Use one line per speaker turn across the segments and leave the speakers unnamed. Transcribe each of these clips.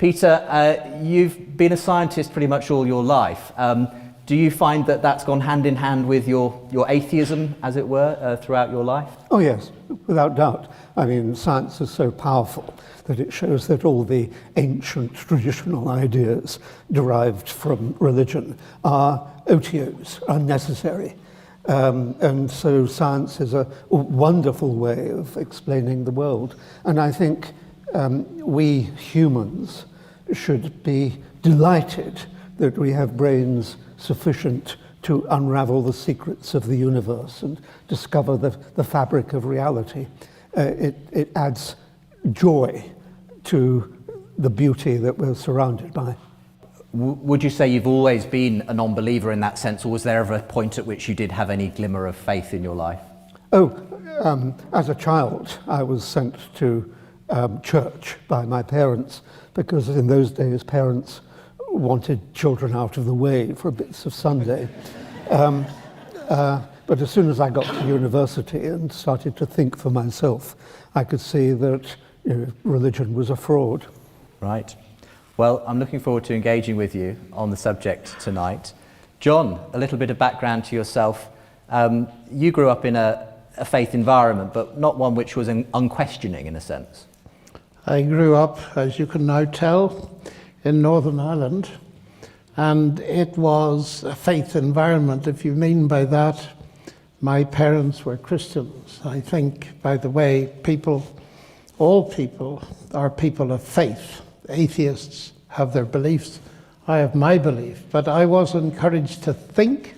Peter, you've been a scientist pretty much all your life. Do you find that that's gone hand in hand with your atheism, as it were, throughout your life?
Oh yes, without doubt. I mean, science is so powerful that it shows that all the ancient traditional ideas derived from religion are otiose, unnecessary. And so science is a wonderful way of explaining the world. And I think we humans should be delighted that we have brains sufficient to unravel the secrets of the universe and discover the fabric of reality. It adds joy to the beauty that we're surrounded by.
Would you say you've always been a non-believer in that sense, or was there ever a point at which you did have any glimmer of faith in your life?
As a child, I was sent to church by my parents, because in those days parents wanted children out of the way for bits of Sunday. But as soon as I got to university and started to think for myself, I could see that religion was a fraud.
Right. Well, I'm looking forward to engaging with you on the subject tonight. John, a little bit of background to yourself. You grew up in a faith environment, but not one which was unquestioning in a sense.
I grew up, as you can now tell, in Northern Ireland, and it was a faith environment. If you mean by that, my parents were Christians. I think, by the way, all people are people of faith. Atheists have their beliefs. I have my belief, but I was encouraged to think,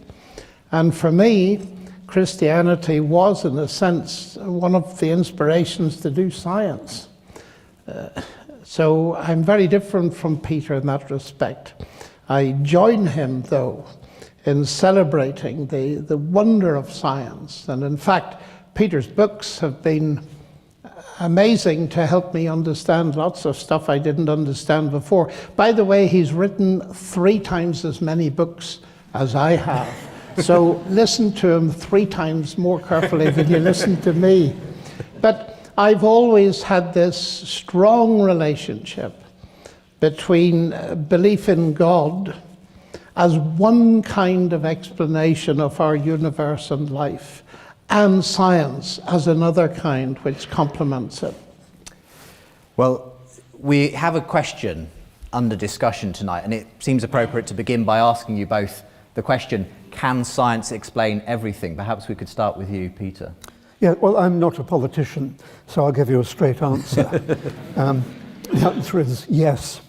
and for me, Christianity was, in a sense, one of the inspirations to do science. So I'm very different from Peter in that respect. I join him, though, in celebrating the wonder of science. And in fact, Peter's books have been amazing to help me understand lots of stuff I didn't understand before. By the way, he's written 3 times as many books as I have. So listen to him 3 times more carefully than you listen to me. But I've always had this strong relationship between belief in God as one kind of explanation of our universe and life, and science as another kind which complements it.
Well, we have a question under discussion tonight, and it seems appropriate to begin by asking you both the question, can science explain everything? Perhaps we could start with you, Peter.
Yeah, well, I'm not a politician, so I'll give you a straight answer. The answer is yes.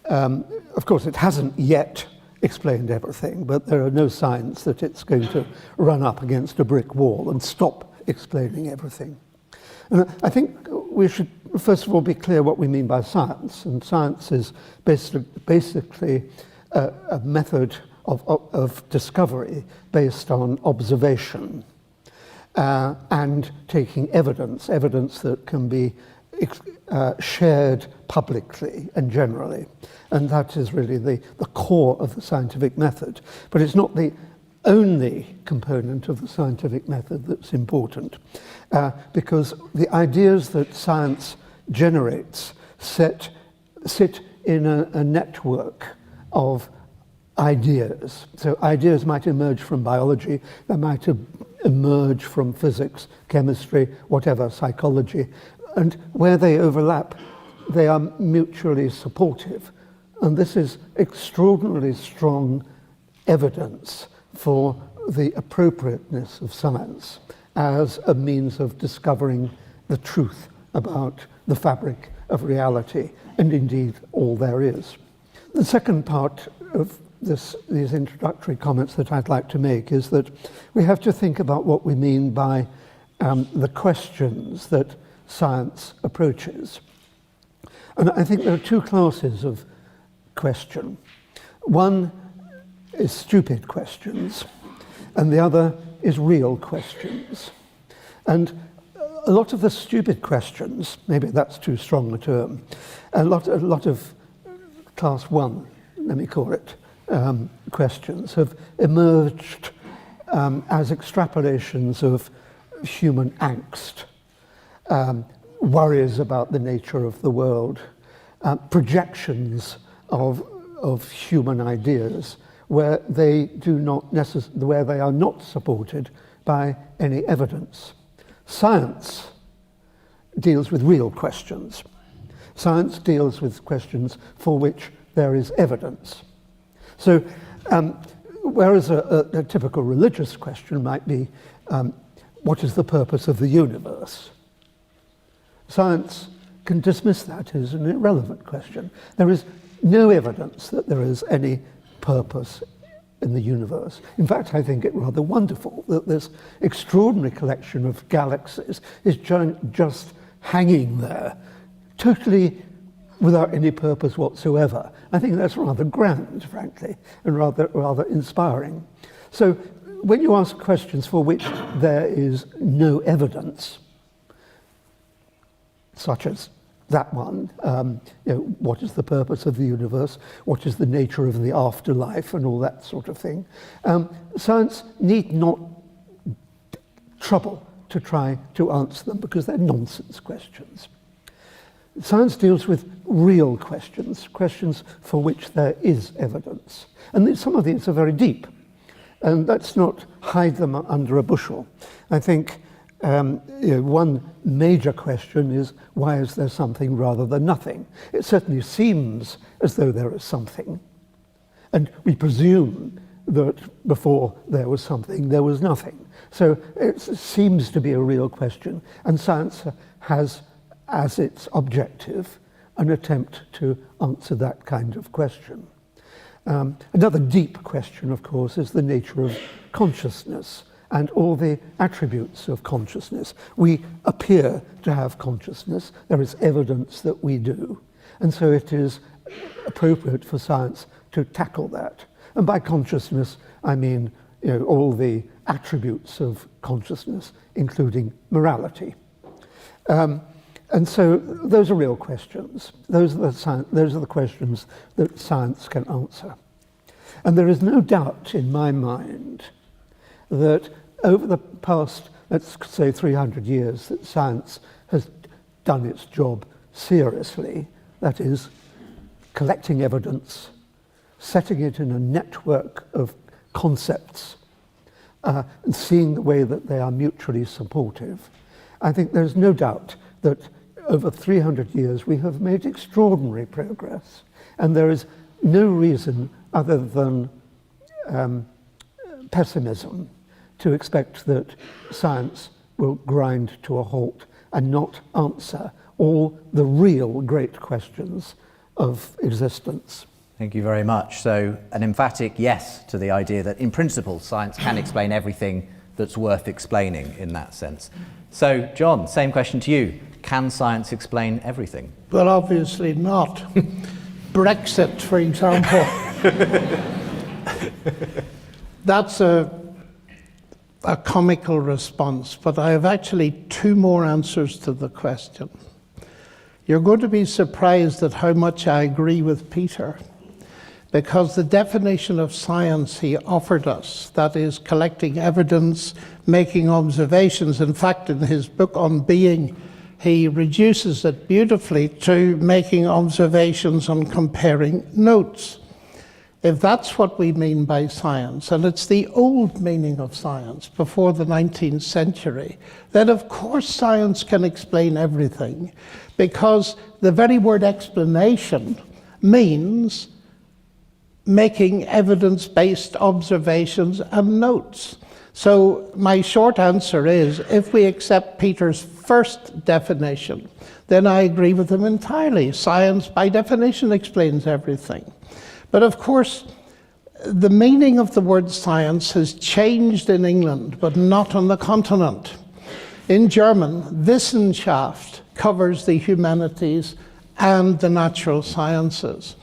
Of course, it hasn't yet explained everything, but there are no signs that it's going to run up against a brick wall and stop explaining everything. And I think we should, first of all, be clear what we mean by science. And science is basically a method of discovery based on observation. And taking evidence that can be shared publicly and generally. And that is really the core of the scientific method. But it's not the only component of the scientific method that's important, because the ideas that science generates sit in a network of ideas. So ideas might emerge from biology, they might emerge from physics, chemistry, whatever, psychology, and where they overlap, they are mutually supportive. And this is extraordinarily strong evidence for the appropriateness of science as a means of discovering the truth about the fabric of reality, and indeed all there is. The second part of these introductory comments that I'd like to make is that we have to think about what we mean by the questions that science approaches. And I think there are 2 classes of question. One is stupid questions, and the other is real questions. And a lot of the stupid questions, maybe that's too strong a term, a lot of class 1, let me call it, questions have emerged as extrapolations of human angst, worries about the nature of the world, projections of human ideas where they where they are not supported by any evidence. Science deals with real questions. Science deals with questions for which there is evidence. So, whereas a typical religious question might be, what is the purpose of the universe? Science can dismiss that as an irrelevant question. There is no evidence that there is any purpose in the universe. In fact, I think it rather wonderful that this extraordinary collection of galaxies is just hanging there, totally without any purpose whatsoever. I think that's rather grand, frankly, and rather inspiring. So when you ask questions for which there is no evidence, such as that one, what is the purpose of the universe, what is the nature of the afterlife, and all that sort of thing, science need not trouble to try to answer them because they're nonsense questions. Science deals with real questions, questions for which there is evidence. And some of these are very deep, and let's not hide them under a bushel. I think one major question is, why is there something rather than nothing? It certainly seems as though there is something, and we presume that before there was something, there was nothing. So it seems to be a real question, and science has as its objective an attempt to answer that kind of question. Another deep question, of course, is the nature of consciousness and all the attributes of consciousness. We appear to have consciousness. There is evidence that we do. And so it is appropriate for science to tackle that. And by consciousness, I mean all the attributes of consciousness, including morality. And so those are real questions. Those are the questions that science can answer. And there is no doubt in my mind that over the past, let's say 300 years, that science has done its job seriously. That is, collecting evidence, setting it in a network of concepts, and seeing the way that they are mutually supportive. I think there's no doubt that over 300 years we have made extraordinary progress, and there is no reason other than pessimism to expect that science will grind to a halt and not answer all the real great questions of existence.
Thank you very much. So an emphatic yes to the idea that in principle science can explain everything that's worth explaining in that sense. So John, same question to you. Can science explain everything?
Well, obviously not. Brexit, for example. That's a comical response, but I have actually two more answers to the question. You're going to be surprised at how much I agree with Peter, because the definition of science he offered us, that is collecting evidence, making observations, in fact in his book on being, he reduces it beautifully to making observations and comparing notes. If that's what we mean by science, and it's the old meaning of science before the 19th century, then of course science can explain everything, because the very word explanation means making evidence-based observations and notes. So my short answer is, if we accept Peter's first definition, then I agree with him entirely. Science, by definition, explains everything. But of course, the meaning of the word science has changed in England, but not on the continent. In German, Wissenschaft covers the humanities and the natural sciences.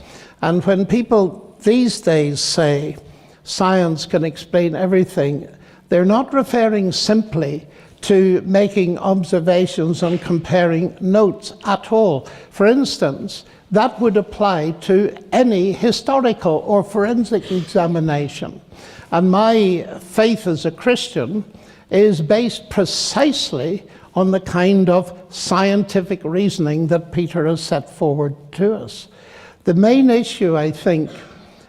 And when people these days say science can explain everything, they're not referring simply to making observations and comparing notes at all. For instance, that would apply to any historical or forensic examination. And my faith as a Christian is based precisely on the kind of scientific reasoning that Peter has set forward to us. The main issue, I think,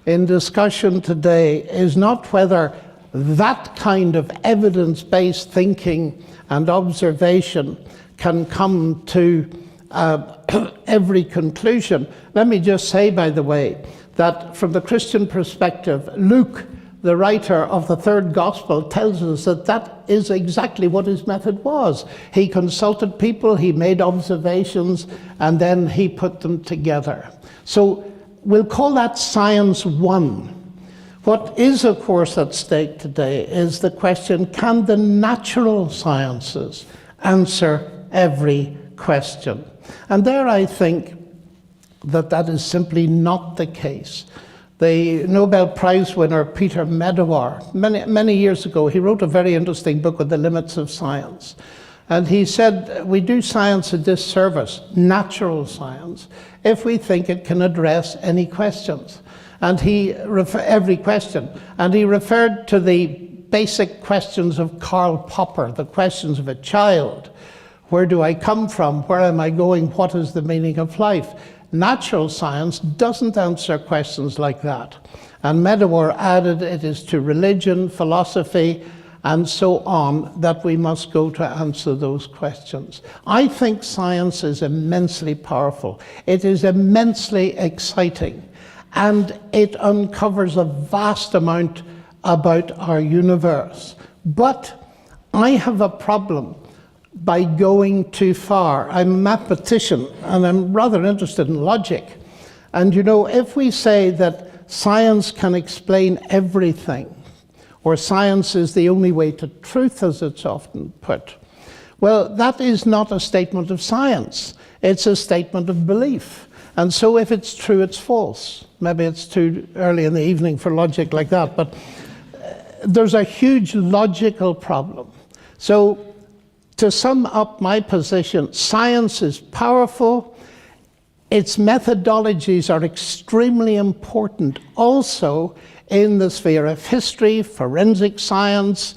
in discussion today is not whether that kind of evidence-based thinking and observation can come to every conclusion. Let me just say, by the way, that from the Christian perspective, Luke, the writer of the third gospel, tells us that that is exactly what his method was. He consulted people, he made observations, and then he put them together. So we'll call that science one. What is, of course, at stake today is the question, can the natural sciences answer every question? And there I think that that is simply not the case. The Nobel Prize winner Peter Medawar, many years ago, he wrote a very interesting book on the limits of science. And he said, we do science a disservice, natural science, if we think it can address any questions. And every question. And he referred to the basic questions of Karl Popper, the questions of a child. Where do I come from? Where am I going? What is the meaning of life? Natural science doesn't answer questions like that. And Medawar added it is to religion, philosophy, and so on that we must go to answer those questions. I think science is immensely powerful. It is immensely exciting. And it uncovers a vast amount about our universe. But I have a problem by going too far. I'm a mathematician, and I'm rather interested in logic. And you know, if we say that science can explain everything, or science is the only way to truth, as it's often put, well, that is not a statement of science. It's a statement of belief. And so if it's true, it's false. Maybe it's too early in the evening for logic like that, but there's a huge logical problem. So to sum up my position, science is powerful. Its methodologies are extremely important also in the sphere of history, forensic science,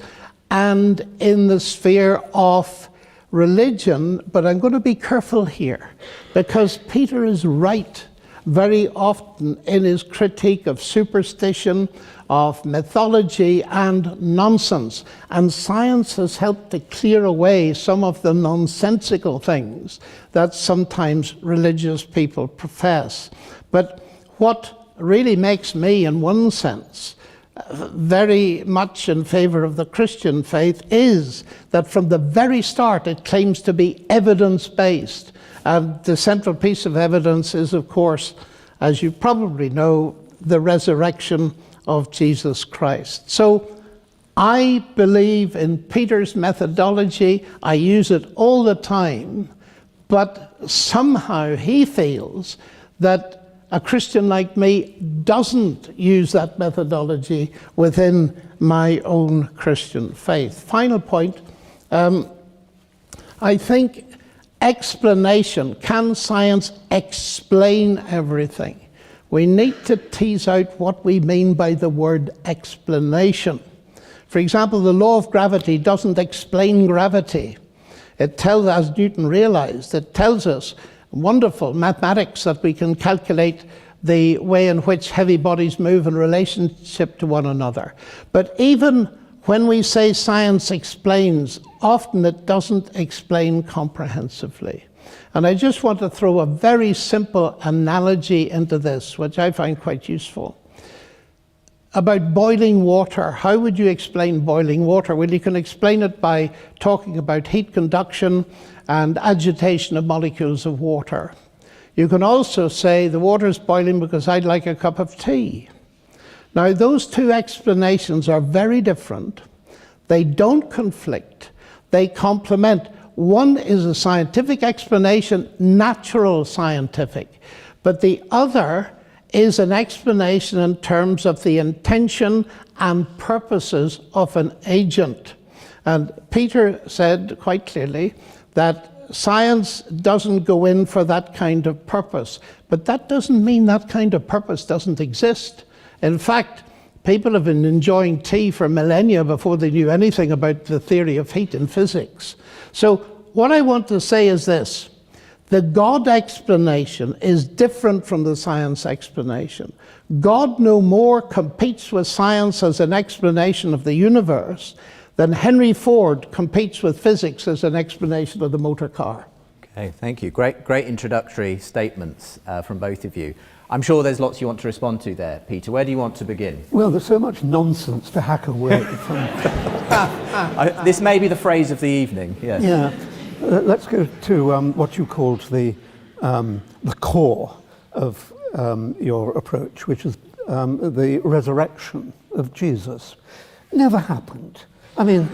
and in the sphere of religion. But I'm going to be careful here, because Peter is right very often in his critique of superstition, of mythology and nonsense. And science has helped to clear away some of the nonsensical things that sometimes religious people profess. But what really makes me, in one sense, very much in favor of the Christian faith is that from the very start it claims to be evidence-based. And the central piece of evidence is, of course, as you probably know, the resurrection of Jesus Christ. So I believe in Peter's methodology. I use it all the time, but somehow he feels that a Christian like me doesn't use that methodology within my own Christian faith. Final point, I think explanation. Can science explain everything? We need to tease out what we mean by the word explanation. For example, the law of gravity doesn't explain gravity. It tells, as Newton realized, it tells us wonderful mathematics that we can calculate the way in which heavy bodies move in relationship to one another. But even when we say science explains, often it doesn't explain comprehensively. And I just want to throw a very simple analogy into this, which I find quite useful. About boiling water. How would you explain boiling water? Well, you can explain it by talking about heat conduction and agitation of molecules of water. You can also say the water is boiling because I'd like a cup of tea. Now, those two explanations are very different. They don't conflict. They complement. One is a scientific explanation, natural scientific, but the other is an explanation in terms of the intention and purposes of an agent. And Peter said quite clearly that science doesn't go in for that kind of purpose, but that doesn't mean that kind of purpose doesn't exist. In fact, people have been enjoying tea for millennia before they knew anything about the theory of heat in physics. So what I want to say is this. The God explanation is different from the science explanation. God no more competes with science as an explanation of the universe than Henry Ford competes with physics as an explanation of the motor car.
Okay, thank you. Great introductory statements from both of you. I'm sure there's lots you want to respond to there, Peter. Where do you want to begin?
Well, there's so much nonsense to hack away from.
This may be the phrase of the evening, yes.
Yeah. Let's go to what you called the core of your approach, which is the resurrection of Jesus. Never happened. I mean...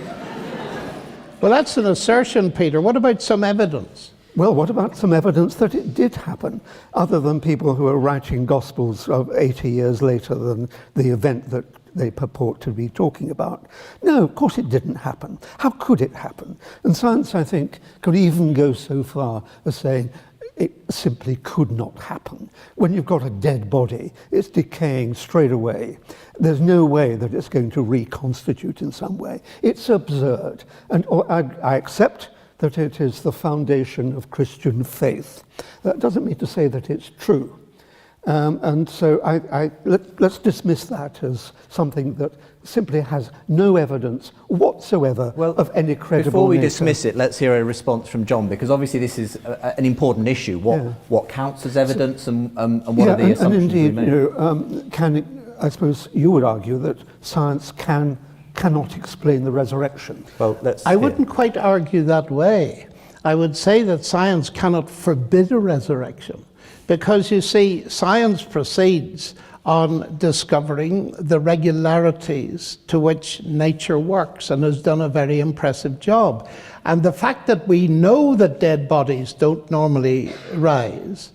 Well, that's an assertion, Peter. What about some evidence?
Well, what about some evidence that it did happen, other than people who are writing Gospels of 80 years later than the event that they purport to be talking about? No, of course it didn't happen. How could it happen? And science, I think, could even go so far as saying it simply could not happen. When you've got a dead body, it's decaying straight away. There's no way that it's going to reconstitute in some way. It's absurd. And I accept that it is the foundation of Christian faith. That doesn't mean to say that it's true. And so let's dismiss that as something that simply has no evidence whatsoever of any credible
Before we
nature.
dismiss it, let's hear a response from John, because obviously this is an important issue. What counts as evidence and what are the assumptions
and indeed,
we make?
I suppose you would argue that science cannot explain the resurrection.
Well,
I wouldn't quite argue that way. I would say that science cannot forbid a resurrection. Because you see, science proceeds on discovering the regularities to which nature works and has done a very impressive job. And the fact that we know that dead bodies don't normally rise,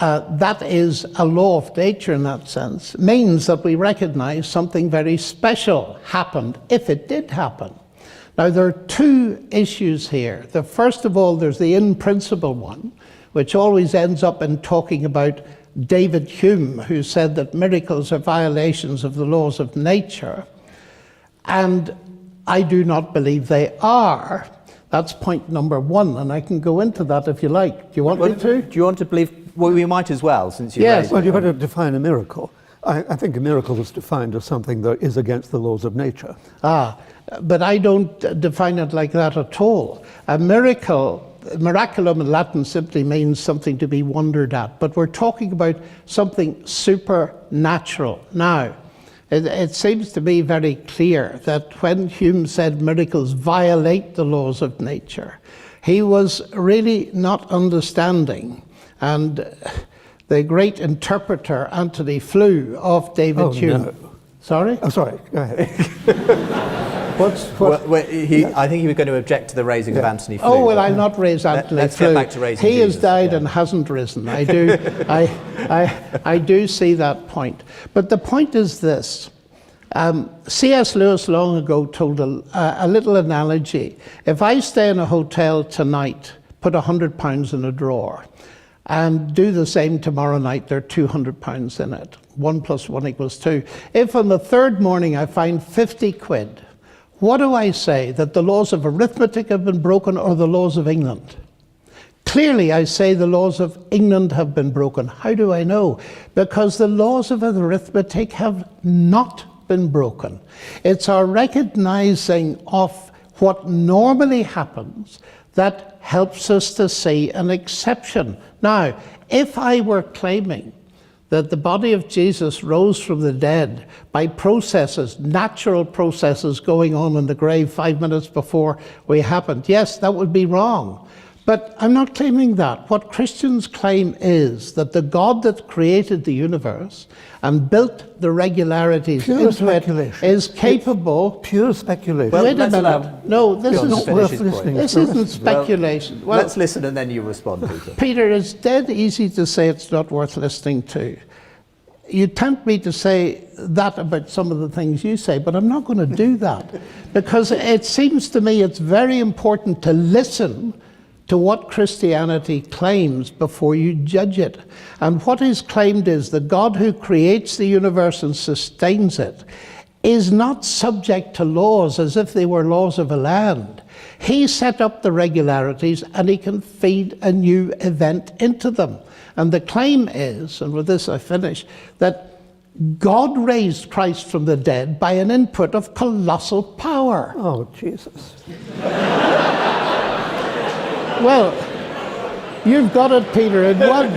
that is a law of nature in that sense, means that we recognize something very special happened, if it did happen. Now, there are two issues here. First of all, there's the in-principle one, which always ends up in talking about David Hume, who said that miracles are violations of the laws of nature. And I do not believe they are. That's point number one, and I can go into that if you like. Do you want me to?
Do you want to believe? Well, we might as well, since you
Yes.
raised
Well,
it.
you better define a miracle. I think a miracle is defined as something that is against the laws of nature.
But I don't define it like that at all. A miracle, miraculum in Latin simply means something to be wondered at, but we're talking about something supernatural. Now, it seems to be very clear that when Hume said miracles violate the laws of nature, he was really not understanding. And the great interpreter, Anthony Flew, of David Hume.
No.
Sorry?
Oh, sorry, go ahead.
I think he was going to object to the raising of Anthony Flew.
Oh, well, I'll not raise Anthony
Let's
Flew.
get back to raising
He has
Jesus,
died
yeah.
and hasn't risen. I do, I do see that point. But the point is this. C.S. Lewis long ago told a little analogy. If I stay in a hotel tonight, put £100 in a drawer, and do the same tomorrow night, there are £200 in it. 1 + 1 = 2. If on the third morning I find 50 quid, what do I say? That the laws of arithmetic have been broken or the laws of England? Clearly, I say the laws of England have been broken. How do I know? Because the laws of arithmetic have not been broken. It's our recognizing of what normally happens that helps us to see an exception. Now, if I were claiming that the body of Jesus rose from the dead by processes, natural processes going on in the grave 5 minutes before we happened, yes, that would be wrong. But I'm not claiming that. What Christians claim is that the God that created the universe and built the regularities into it is capable...
Pure speculation.
Well,
Wait a
let's
minute.
allow
No, this
John
is
to finish his point.
this isn't speculation. Well,
Let's listen and then you respond, Peter.
Peter, it's dead easy to say it's not worth listening to. You tempt me to say that about some of the things you say, but I'm not going to do that. Because it seems to me it's very important to listen to what Christianity claims before you judge it. And what is claimed is the God who creates the universe and sustains it is not subject to laws as if they were laws of a land. He set up the regularities and he can feed a new event into them. And the claim is, and with this I finish, that God raised Christ from the dead by an input of colossal power.
Oh, Jesus.
Well, you've got it, Peter, in one.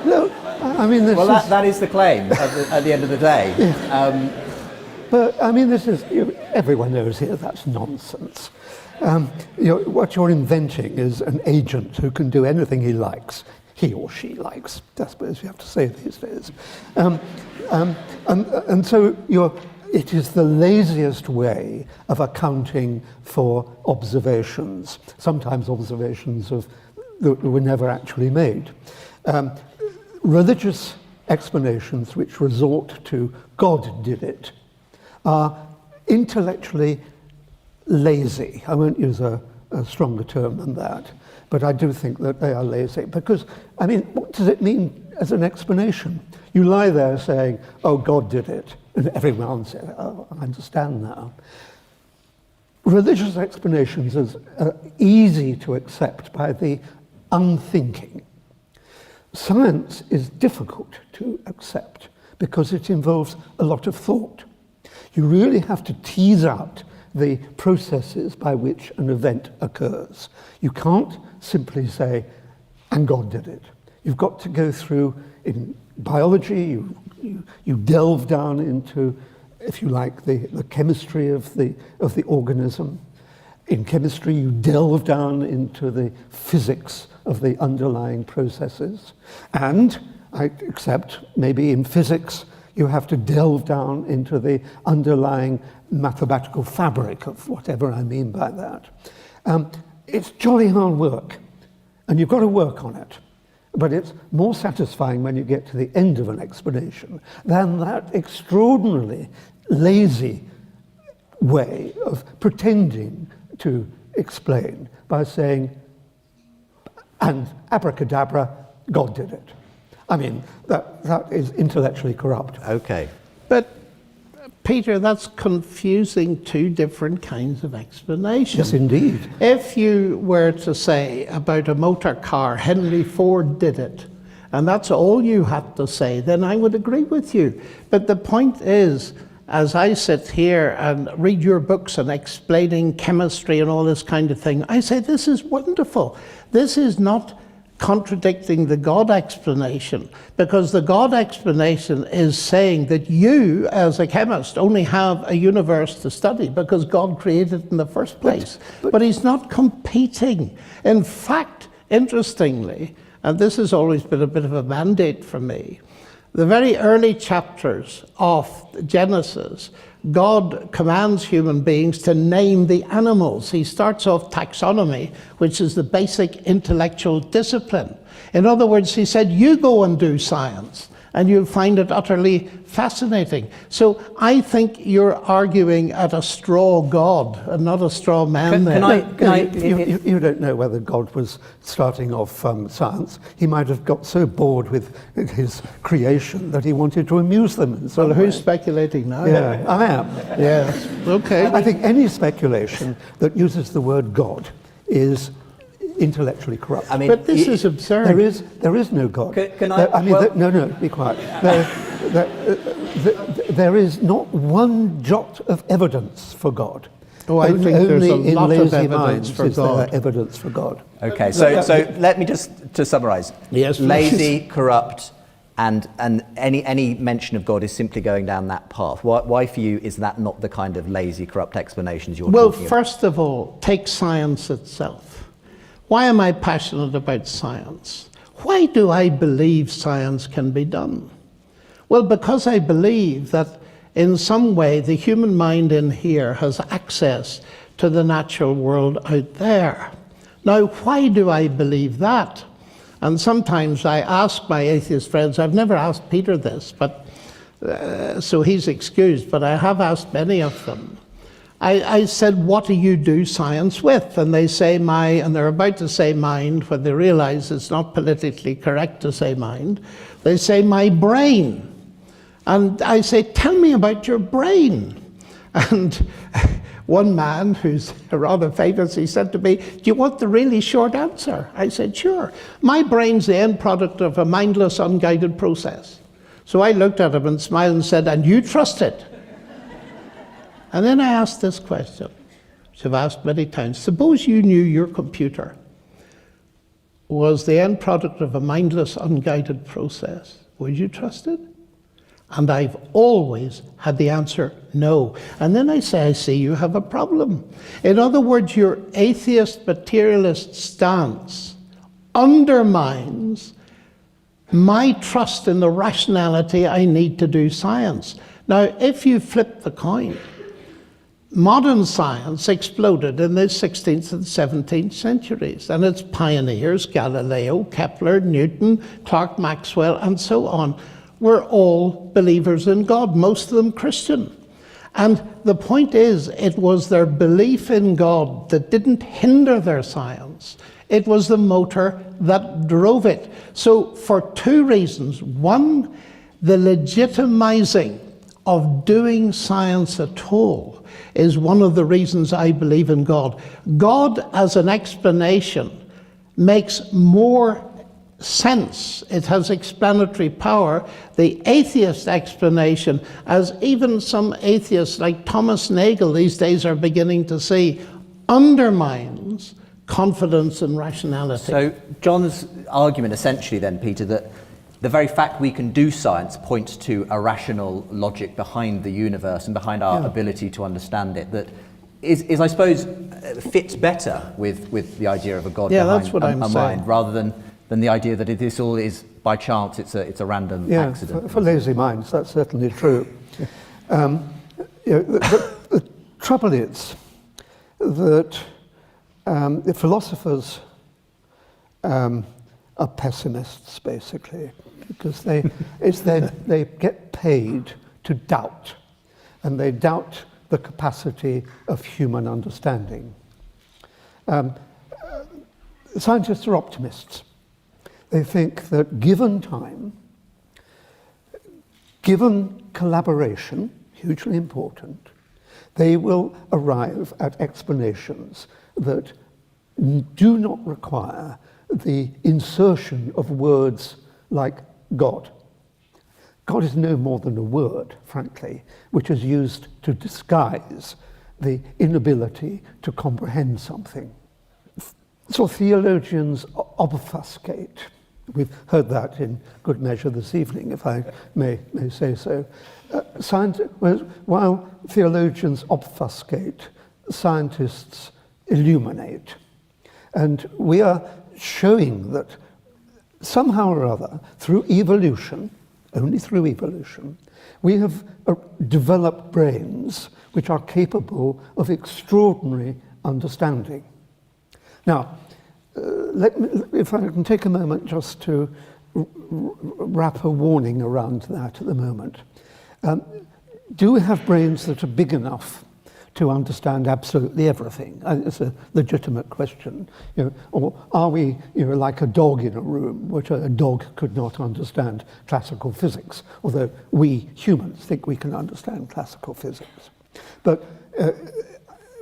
No, I mean, this
Well,
is...
that is the claim at the end of the day.
But, I mean, this is... everyone knows here that's nonsense. What you're inventing is an agent who can do anything he likes. He or she likes, I suppose you have to say these days. And so it is the laziest way of accounting for observations, sometimes observations that were never actually made. Religious explanations which resort to God did it are intellectually lazy. I won't use a stronger term than that, but I do think that they are lazy because, I mean, what does it mean as an explanation? You lie there saying, oh, God did it, and everyone says, oh, I understand now. Religious explanations are easy to accept by the unthinking. Science is difficult to accept because it involves a lot of thought. You really have to tease out the processes by which an event occurs. You can't simply say, and God did it. You've got to go through, in biology, you delve down into, if you like, the chemistry of the organism. In chemistry, you delve down into the physics of the underlying processes. And I accept maybe in physics, you have to delve down into the underlying mathematical fabric of whatever I mean by that. It's jolly hard work, and you've got to work on it. But it's more satisfying when you get to the end of an explanation than that extraordinarily lazy way of pretending to explain by saying, and abracadabra, God did it. I mean, that is intellectually corrupt.
Okay.
But, Peter, that's confusing two different kinds of explanations.
Yes, indeed.
If you were to say about a motor car, Henry Ford did it, and that's all you had to say, then I would agree with you. But the point is, as I sit here and read your books and explaining chemistry and all this kind of thing, I say, this is wonderful. This is not contradicting the God explanation, because the God explanation is saying that you, as a chemist, only have a universe to study because God created it in the first place. But he's not competing. In fact, interestingly, and this has always been a bit of a mandate for me, the very early chapters of Genesis, God commands human beings to name the animals. He starts off taxonomy, which is the basic intellectual discipline. In other words, he said, you go and do science, and you'll find it utterly fascinating. So I think you're arguing at a straw God and not a straw man.
You don't know whether God was starting off science. He might have got so bored with his creation that he wanted to amuse them in some
Well,
way.
who's speculating now?
Yeah, I am.
Yes. Okay.
I think any speculation that uses the word God is intellectually corrupt.
I mean,
But this is absurd.
There is no God.
Can I-
No, be quiet. There is not one jot of evidence for God.
Oh, I think there's a
Only in
lot of
lazy
evidence
minds
for
is there
God.
evidence for God.
Okay, so let me just to summarize.
Yes, please.
Lazy, corrupt, and any mention of God is simply going down that path. Why for you is that not the kind of lazy, corrupt explanations you're
Well,
talking about?
first of all, take science itself. Why am I passionate about science? Why do I believe science can be done? Well, because I believe that in some way the human mind in here has access to the natural world out there. Now, why do I believe that? And sometimes I ask my atheist friends, I've never asked Peter this, but so he's excused, but I have asked many of them. I said, what do you do science with? And they say and they're about to say mind when they realize it's not politically correct to say mind. They say my brain. And I say, tell me about your brain. And one man who's rather famous, he said to me, do you want the really short answer? I said, sure. My brain's the end product of a mindless, unguided process. So I looked at him and smiled and said, and you trust it? And then I asked this question, which I've asked many times. Suppose you knew your computer was the end product of a mindless, unguided process. Would you trust it? And I've always had the answer, no. And then I say, I see you have a problem. In other words, your atheist materialist stance undermines my trust in the rationality I need to do science. Now, if you flip the coin, modern science exploded in the 16th and 17th centuries, and its pioneers, Galileo, Kepler, Newton, Clerk Maxwell, and so on, were all believers in God, most of them Christian. And the point is, it was their belief in God that didn't hinder their science. It was the motor that drove it. So for two reasons. One, the legitimizing of doing science at all is one of the reasons I believe in God. God as an explanation makes more sense. It has explanatory power. The atheist explanation, as even some atheists like Thomas Nagel these days are beginning to see, undermines confidence and rationality.
So John's argument essentially then, Peter, that the very fact we can do science points to a rational logic behind the universe and behind our ability to understand it, that is I suppose, fits better with the idea of a God behind
that's what I'm saying.
mind, rather than the idea that this all is by chance, it's a random accident.
For lazy minds, that's certainly true. The trouble is that the philosophers are pessimists, basically, because they get paid to doubt, and they doubt the capacity of human understanding. Scientists are optimists. They think that given time, given collaboration, hugely important, they will arrive at explanations that do not require the insertion of words like God. God is no more than a word, frankly, which is used to disguise the inability to comprehend something. So theologians obfuscate. We've heard that in good measure this evening, if I may say so. While theologians obfuscate, scientists illuminate. And we are showing that somehow or other, through evolution, only through evolution, we have developed brains which are capable of extraordinary understanding. Now, if I can take a moment just to wrap a warning around that at the moment. Do we have brains that are big enough to understand absolutely everything? It's a legitimate question. Or are we like a dog in a room, which a dog could not understand classical physics, although we humans think we can understand classical physics. But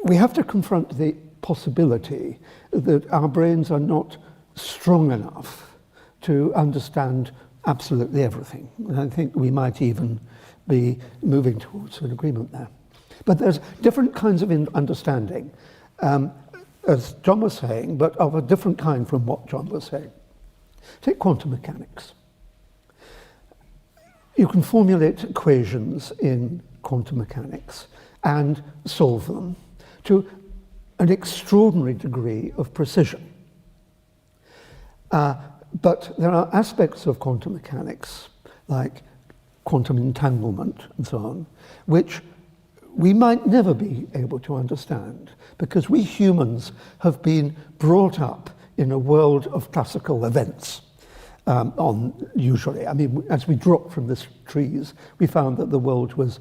we have to confront the possibility that our brains are not strong enough to understand absolutely everything. And I think we might even be moving towards an agreement there. But there's different kinds of understanding, as John was saying, but of a different kind from what John was saying. Take quantum mechanics. You can formulate equations in quantum mechanics and solve them to an extraordinary degree of precision. But there are aspects of quantum mechanics, like quantum entanglement and so on, which we might never be able to understand, because we humans have been brought up in a world of classical events. Usually, I mean, as we dropped from the trees, we found that the world was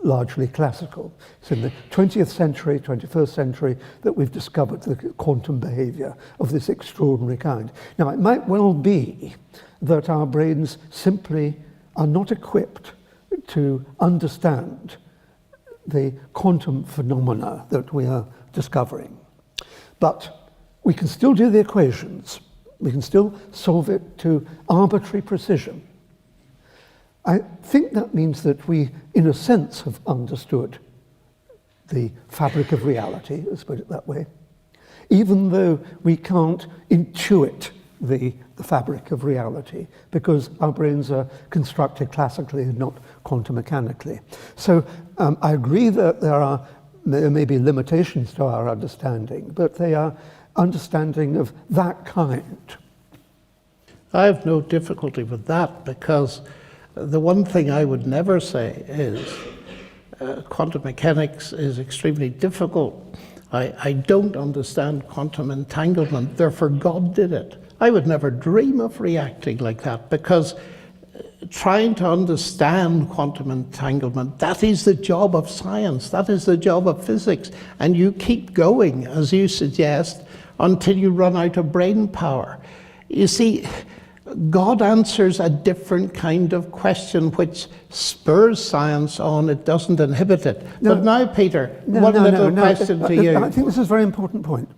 largely classical. It's in the 20th century, 21st century, that we've discovered the quantum behavior of this extraordinary kind. Now, it might well be that our brains simply are not equipped to understand the quantum phenomena that we are discovering. But we can still do the equations. We can still solve it to arbitrary precision. I think that means that we, in a sense, have understood the fabric of reality, let's put it that way, even though we can't intuit the fabric of reality, because our brains are constructed classically and not quantum mechanically. So I agree that there may be limitations to our understanding, but they are understanding of that kind.
I have no difficulty with that, because the one thing I would never say is quantum mechanics is extremely difficult. I don't understand quantum entanglement, therefore God did it. I would never dream of reacting like that, because trying to understand quantum entanglement, that is the job of science, that is the job of physics, and you keep going, as you suggest, until you run out of brain power. You see, God answers a different kind of question which spurs science on, it doesn't inhibit it.
No,
but now, Peter, one little question to you.
I think this is a very important point,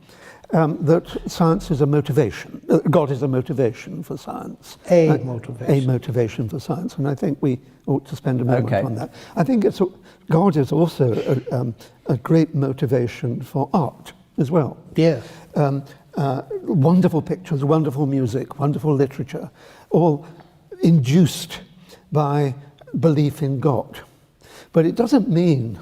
that science is a motivation. God is a motivation for science.
A motivation.
A motivation for science, and I think we ought to spend a moment on that. I think God is also a great motivation for art as well.
Yes.
Wonderful pictures, wonderful music, wonderful literature, all induced by belief in God. But it doesn't mean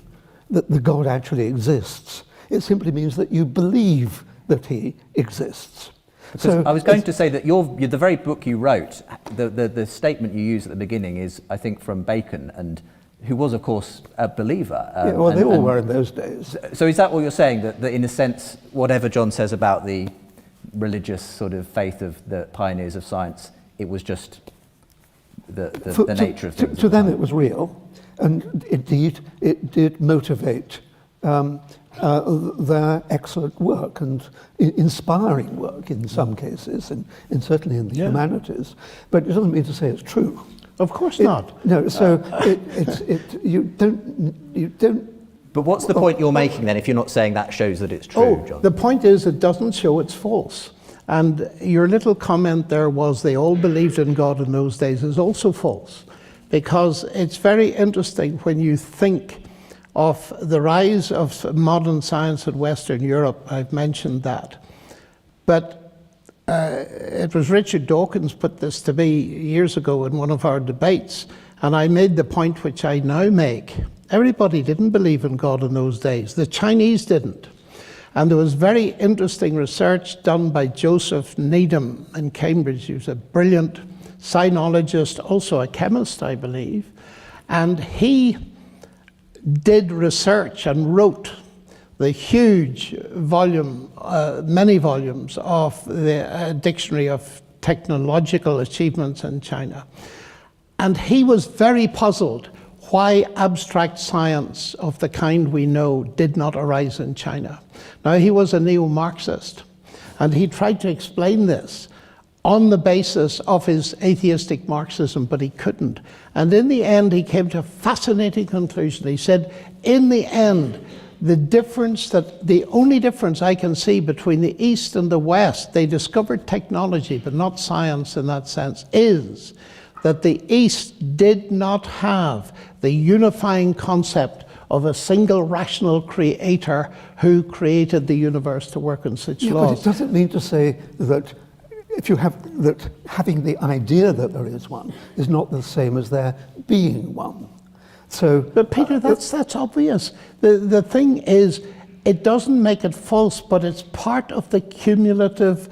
that the God actually exists. It simply means that you believe that he exists.
So I was going to say that the very book you wrote, the statement you use at the beginning is, I think, from Bacon, and who was, of course, a believer.
Well, they all were in those days.
So is that what you're saying, that in a sense, whatever John says about the religious sort of faith of the pioneers of science, it was just the nature of things?
To them it was real, and indeed it did motivate their excellent work and inspiring work in some cases, and certainly in the humanities. But it doesn't mean to say it's true.
Of course not.
No, so you don't.
But what's the point you're making then, if you're not saying that shows that it's true, John?
The point is it doesn't show it's false. And your little comment there was they all believed in God in those days is also false. Because it's very interesting when you think of the rise of modern science in Western Europe. I've mentioned that. But it was Richard Dawkins put this to me years ago in one of our debates, and I made the point which I now make. Everybody didn't believe in God in those days. The Chinese didn't. And there was very interesting research done by Joseph Needham in Cambridge. He was a brilliant sinologist, also a chemist, I believe. And he did research and wrote the huge volume, many volumes of the Dictionary of Technological Achievements in China. And he was very puzzled why abstract science of the kind we know did not arise in China. Now, he was a neo-Marxist, and he tried to explain this on the basis of his atheistic Marxism, but he couldn't. And in the end, he came to a fascinating conclusion. He said, in the end, the only difference I can see between the East and the West, they discovered technology, but not science in that sense, is that the East did not have the unifying concept of a single rational creator who created the universe to work on such laws.
But it doesn't mean to say that having the idea that there is one is not the same as there being one. So,
but Peter, that's obvious. The thing is, it doesn't make it false, but it's part of the cumulative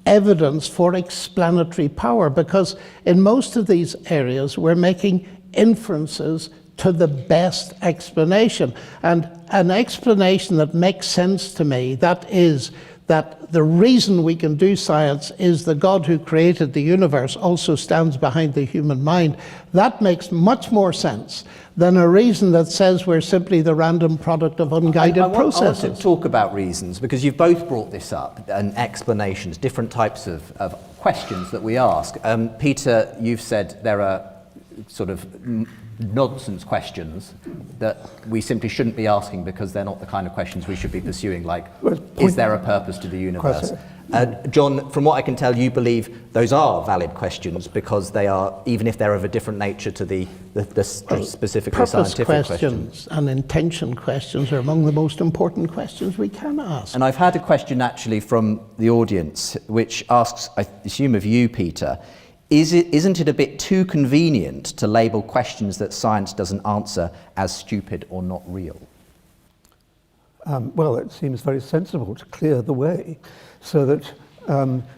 evidence for explanatory power, because in most of these areas we're making inferences to the best explanation. And an explanation that makes sense to me, that is that the reason we can do science is the God who created the universe also stands behind the human mind. That makes much more sense than a reason that says we're simply the random product of unguided processes.
I want to talk about reasons, because you've both brought this up, and explanations, different types of questions that we ask. Peter, you've said there are sort of nonsense questions that we simply shouldn't be asking because they're not the kind of questions we should be pursuing, like, is there a purpose to the universe? John, from what I can tell, you believe those are valid questions because they are, even if they're of a different nature to the specifically scientific questions.
And intention questions are among the most important questions we can ask.
And I've had a question actually from the audience which asks, I assume of you, Peter, isn't it a bit too convenient to label questions that science doesn't answer as stupid or not real?
Well, it seems very sensible to clear the way so that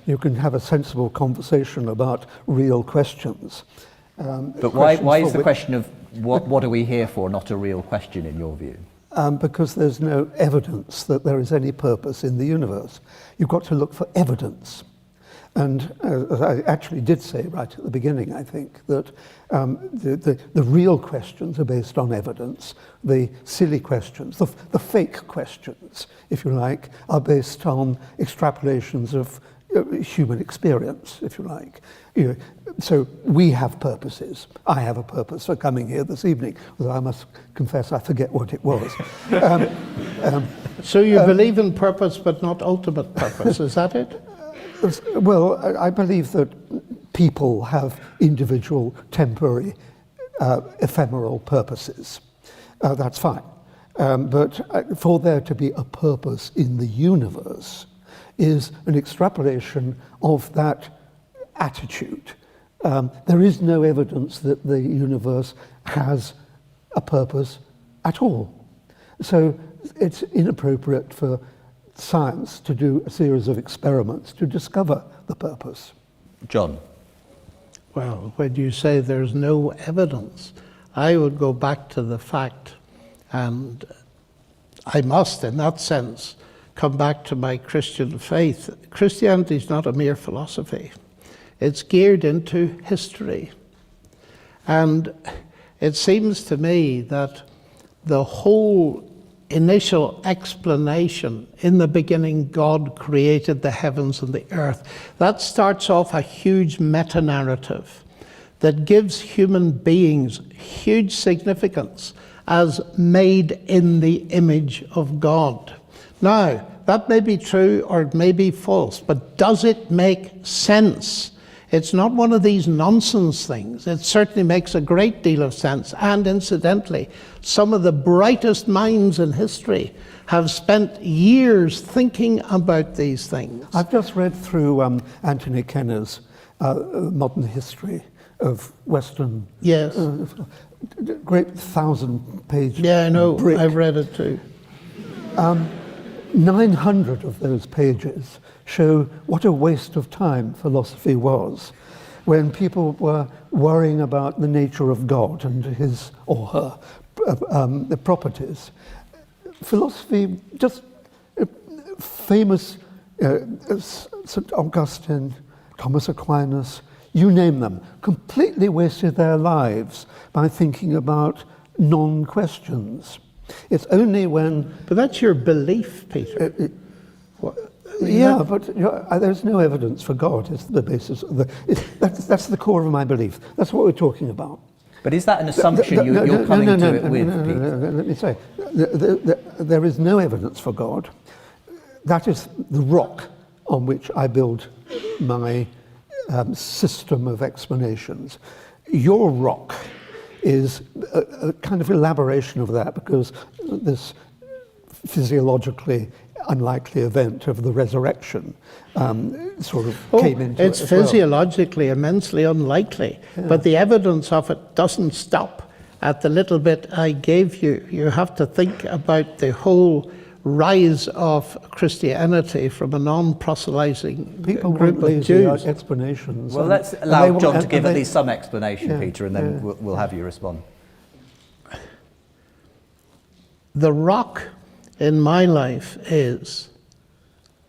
you can have a sensible conversation about real questions.
But why is the question of what are we here for not a real question in your view?
Because there's no evidence that there is any purpose in the universe. You've got to look for evidence. And as I actually did say right at the beginning, I think, that the real questions are based on evidence. The silly questions, the fake questions, if you like, are based on extrapolations of human experience, if you like. So we have purposes. I have a purpose for coming here this evening, although I must confess I forget what it was.
So you believe in purpose but not ultimate purpose, is that it?
Well, I believe that people have individual, temporary, ephemeral purposes. That's fine. But for there to be a purpose in the universe is an extrapolation of that attitude. There is no evidence that the universe has a purpose at all. So it's inappropriate for science to do a series of experiments to discover the purpose.
John?
Well, when you say there's no evidence, I would go back to the fact, and I must, in that sense, come back to my Christian faith. Christianity is not a mere philosophy. It's geared into history. And it seems to me that the whole initial explanation, in the beginning God created the heavens and the earth, that starts off a huge meta-narrative that gives human beings huge significance as made in the image of God. Now, that may be true or it may be false, but does it make sense? It's not one of these nonsense things. It certainly makes a great deal of sense. And incidentally, some of the brightest minds in history have spent years thinking about these things.
I've just read through Anthony Kenner's Modern History of Western.
Yes.
Great 1,000-page.
Yeah, I know.
Brick.
I've read it too.
900 of those pages show what a waste of time philosophy was when people were worrying about the nature of God and his or her the properties. Philosophy, just famous St. Augustine, Thomas Aquinas, you name them, completely wasted their lives by thinking about non-questions. It's only when...
But that's your belief, Peter.
Yeah, but there's no evidence for God. It's the basis of that's the core of my belief. That's what we're talking about.
But is that an assumption you're coming to it with, Peter?
Let me say, there is no evidence for God. That is the rock on which I build my system of explanations. Your rock is a kind of elaboration of that, because this physiologically unlikely event of the resurrection sort of came into it.
It's physiologically immensely unlikely, but the evidence of it doesn't stop at the little bit I gave you. You have to think about the whole rise of Christianity from a non-proselytizing group of Jews.
Explanations.
Well, let's allow John to give at least some explanation, Peter, and then we'll have you respond.
The rock in my life is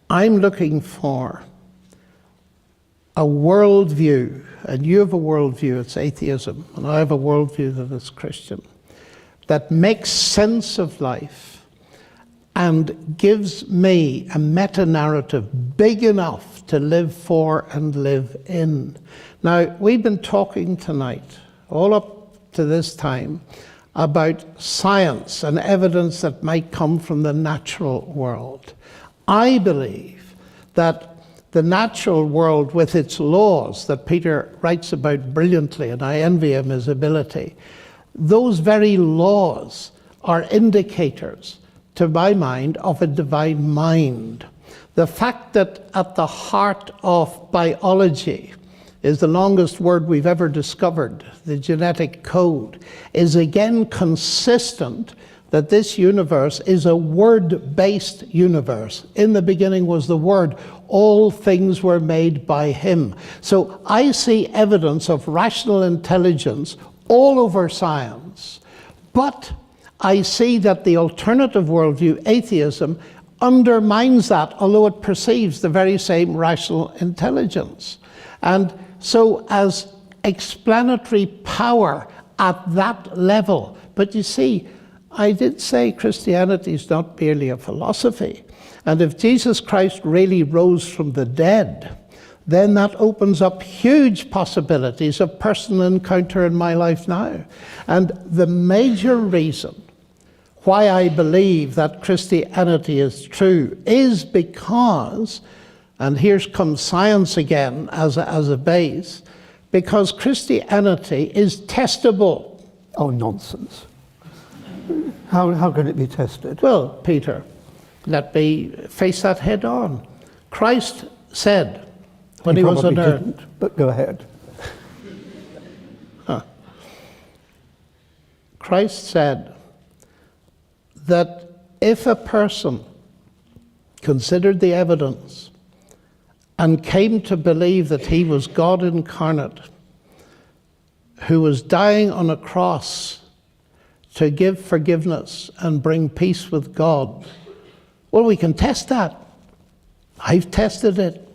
I'm looking for a worldview, and you have a worldview, it's atheism, and I have a worldview that is Christian, that makes sense of life and gives me a meta-narrative big enough to live for and live in. Now, we've been talking tonight all up to this time, about science and evidence that might come from the natural world. I believe that the natural world with its laws that Peter writes about brilliantly, and I envy him his ability, those very laws are indicators, to my mind, of a divine mind. The fact that at the heart of biology is the longest word we've ever discovered, the genetic code, is again consistent that this universe is a word-based universe. In the beginning was the Word. All things were made by him. So I see evidence of rational intelligence all over science. But I see that the alternative worldview, atheism, undermines that, although it perceives the very same rational intelligence. And so as explanatory power at that level, but you see, I did say Christianity is not merely a philosophy. And if Jesus Christ really rose from the dead, then that opens up huge possibilities of personal encounter in my life now. And the major reason why I believe that Christianity is true is because, and here comes science again as a base, because Christianity is testable.
Oh, nonsense. How can it be tested?
Well, Peter, let me face that head on. Christ said when he was on earth.
Didn't, but go ahead.
Christ said that if a person considered the evidence and came to believe that he was God incarnate, who was dying on a cross to give forgiveness and bring peace with God, well, we can test that. I've tested it.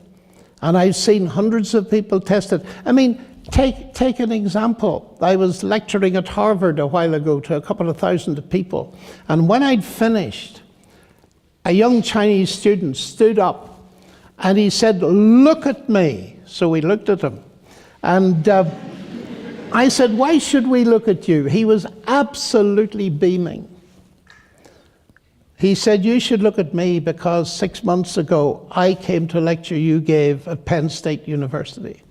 And I've seen hundreds of people test it. I mean, take an example. I was lecturing at Harvard a while ago to a couple of thousand people. And when I'd finished, a young Chinese student stood up and he said, "Look at me." So we looked at him. And I said, "Why should we look at you?" He was absolutely beaming. He said, "You should look at me because 6 months ago I came to a lecture you gave at Penn State University.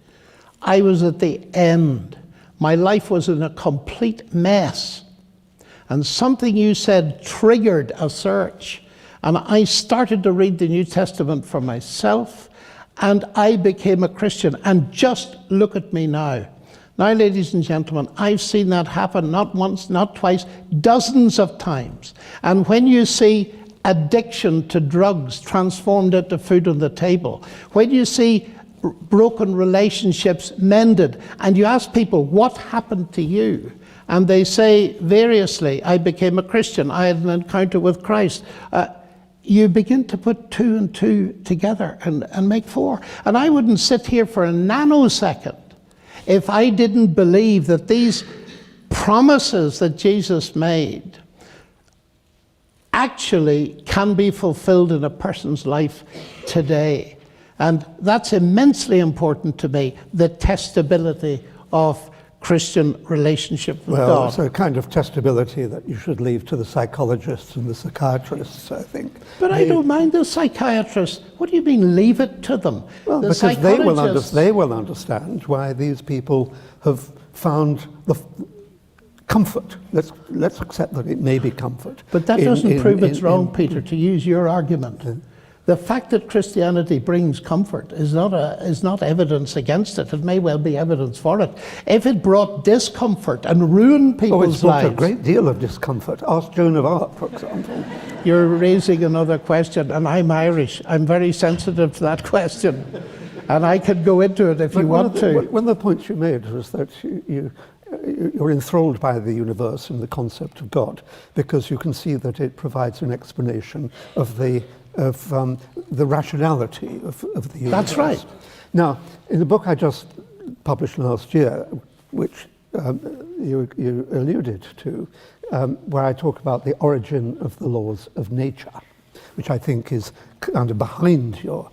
I was at the end. My life was in a complete mess. And something you said triggered a search. And I started to read the New Testament for myself, and I became a Christian. And just look at me now." Now, ladies and gentlemen, I've seen that happen not once, not twice, dozens of times. And when you see addiction to drugs transformed into food on the table, when you see broken relationships mended, and you ask people, "What happened to you?" And they say variously, "I became a Christian, I had an encounter with Christ." You begin to put two and two together and make four. And I wouldn't sit here for a nanosecond if I didn't believe that these promises that Jesus made actually can be fulfilled in a person's life today. And that's immensely important to me, the testability of Christian relationship with God.
Well, it's a kind of testability that you should leave to the psychologists and the psychiatrists, I think.
But I don't mind the psychiatrists. What do you mean, leave it to them?
Well,
the
because they will understand why these people have found the comfort. Let's accept that it may be comfort.
But that doesn't prove it's wrong, Peter, to use your argument. The fact that Christianity brings comfort is not evidence against it. It may well be evidence for it. If it brought discomfort and ruined people's
it's brought
lives...
a great deal of discomfort. Ask Joan of Arc, for example.
You're raising another question, and I'm Irish. I'm very sensitive to that question. And I could go into it if you want to.
One of the points you made was that you're enthralled by the universe and the concept of God, because you can see that it provides an explanation of the rationality of the universe.
That's right.
Now, in the book I just published last year, which you alluded to, where I talk about the origin of the laws of nature, which I think is kind of behind your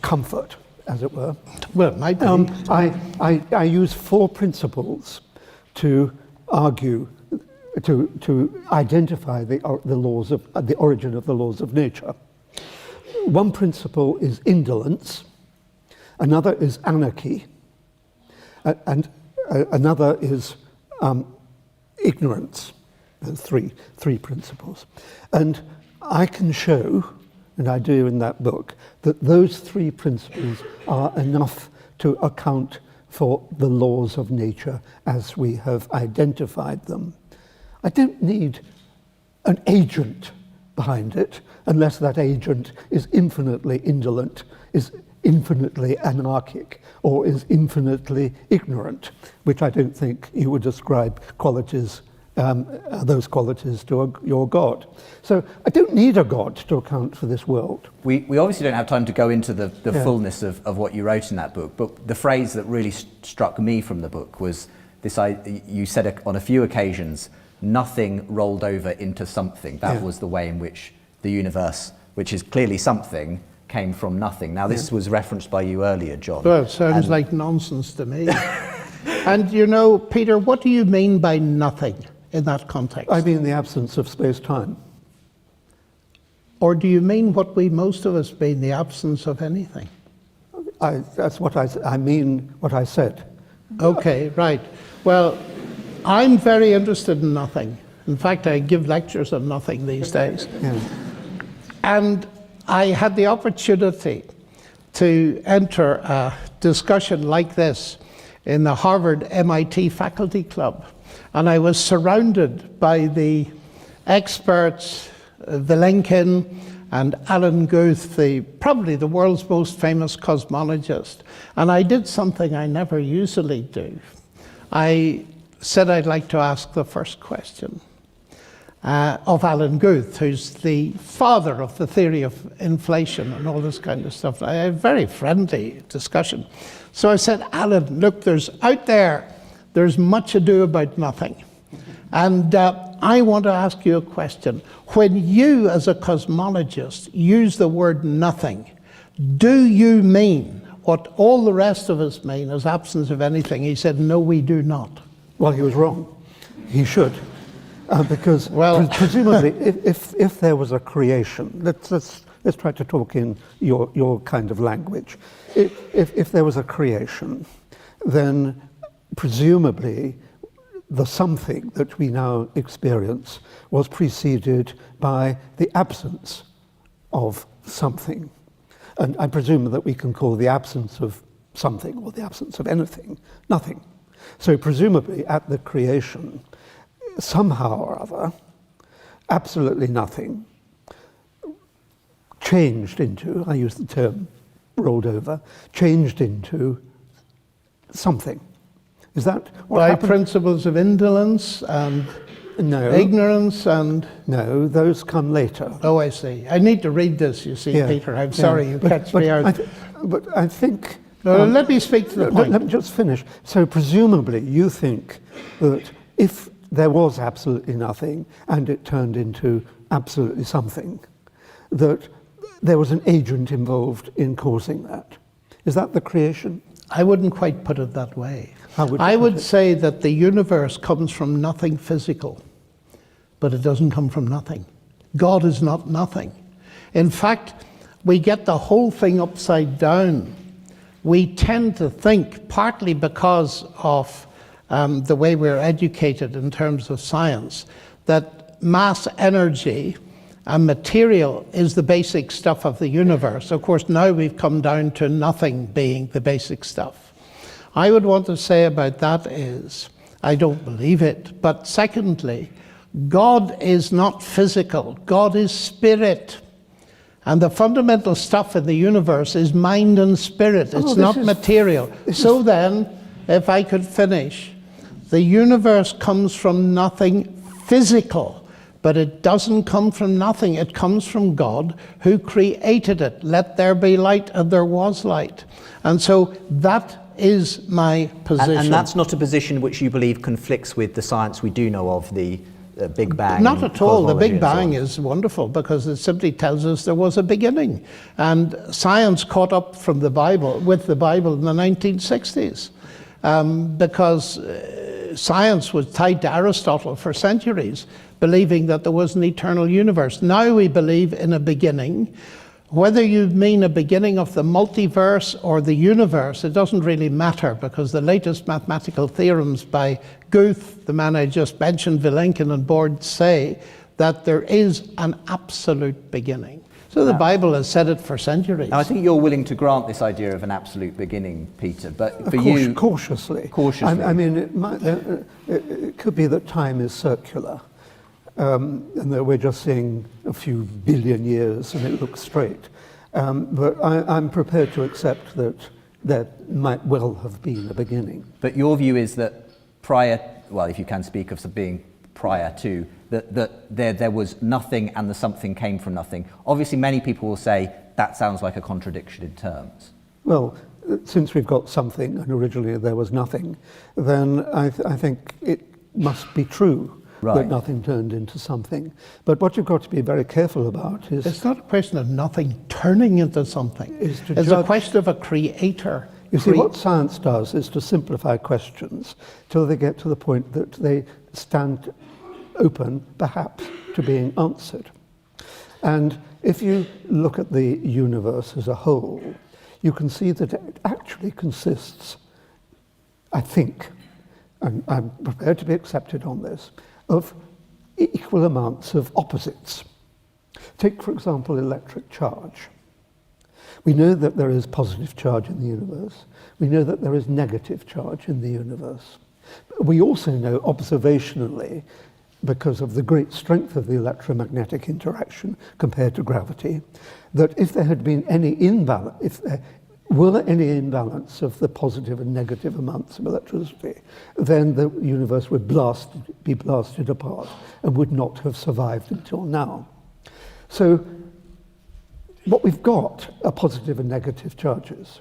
comfort, as it were.
Well, it might be.
I use 4 principles to argue, to identify the laws of the origin of the laws of nature. One principle is indolence, another is anarchy, and another is ignorance. Three principles. And I can show, and I do in that book, that those three principles are enough to account for the laws of nature as we have identified them. I don't need an agent behind it, unless that agent is infinitely indolent, is infinitely anarchic, or is infinitely ignorant, which I don't think you would ascribe qualities, those qualities to your God. So I don't need a God to account for this world.
We obviously don't have time to go into the fullness of what you wrote in that book, but the phrase that really struck me from the book was this: you said on a few occasions, nothing rolled over into something. That was the way in which the universe, which is clearly something, came from nothing. Now, this was referenced by you earlier, John.
Well, it sounds like nonsense to me. And you know, Peter, what do you mean by nothing in that context?
I mean the absence of space-time.
Or do you mean what most of us mean, the absence of anything?
That's what I mean, what I said.
Okay, right. Well, I'm very interested in nothing. In fact, I give lectures on nothing these days.
Yeah.
And I had the opportunity to enter a discussion like this in the Harvard MIT Faculty Club. And I was surrounded by the experts, Vilenkin and Alan Guth, probably the world's most famous cosmologist. And I did something I never usually do. I said I'd like to ask the first question of Alan Guth, who's the father of the theory of inflation and all this kind of stuff. I had a very friendly discussion. So I said, Alan, look, there's much ado about nothing. And I want to ask you a question. When you, as a cosmologist, use the word nothing, do you mean what all the rest of us mean as absence of anything? He said, no, we do not.
Well, he was wrong. He should. Because presumably, if there was a creation, let's try to talk in your kind of language. If there was a creation, then presumably the something that we now experience was preceded by the absence of something. And I presume that we can call the absence of something or the absence of anything nothing. So presumably at the creation, somehow or other, absolutely nothing changed into, I use the term rolled over, changed into something. Is that what
by
happened?
Principles of indolence and ignorance and...
No, those come later.
Oh, I see. I need to read this, you see, Peter. I'm sorry you catch me out.
But I think...
let me speak to the point.
Let me just finish. So presumably you think that if there was absolutely nothing and it turned into absolutely something, that there was an agent involved in causing that. Is that the creation?
I wouldn't quite put it that way.
I
would say that the universe comes from nothing physical, but it doesn't come from nothing. God is not nothing. In fact, we get the whole thing upside down. We tend to think, partly because of the way we're educated in terms of science, that mass energy and material is the basic stuff of the universe. Of course, now we've come down to nothing being the basic stuff. I would want to say about that is, I don't believe it, but secondly, God is not physical, God is spirit. And the fundamental stuff in the universe is mind and spirit, it's not material. So then, if I could finish, the universe comes from nothing physical, but it doesn't come from nothing. It comes from God who created it. Let there be light, and there was light. And so that is my position.
And that's not a position which you believe conflicts with the science we do know of, the Big Bang?
Not at all. The Big Bang
so
is wonderful because it simply tells us there was a beginning. And science caught up with the Bible in the 1960s because science was tied to Aristotle for centuries, believing that there was an eternal universe. Now we believe in a beginning. Whether you mean a beginning of the multiverse or the universe, it doesn't really matter, because the latest mathematical theorems by Guth, the man I just mentioned, Vilenkin and Borde, say that there is an absolute beginning. So the Bible has said it for centuries.
Now, I think you're willing to grant this idea of an absolute beginning, Peter, but for you...
Cautiously.
Cautiously.
I mean, it could be that time is circular. And that we're just seeing a few billion years and it looks straight. But I'm prepared to accept that there might well have been a beginning.
But your view is that prior, well, if you can speak of being prior to, that there was nothing and the something came from nothing. Obviously, many people will say that sounds like a contradiction in terms.
Well, since we've got something and originally there was nothing, then I think it must be true. Right. That nothing turned into something. But what you've got to be very careful about is...
It's not a question of nothing turning into something. It's a question of a creator.
You see, what science does is to simplify questions till they get to the point that they stand open, perhaps, to being answered. And if you look at the universe as a whole, you can see that it actually consists, I think, and I'm prepared to be accepted on this, of equal amounts of opposites. Take, for example, electric charge. We know that there is positive charge in the universe. We know that there is negative charge in the universe. We also know observationally, because of the great strength of the electromagnetic interaction compared to gravity, that if there had been any imbalance, were there any imbalance of the positive and negative amounts of electricity, then the universe would be blasted apart and would not have survived until now. So what we've got are positive and negative charges.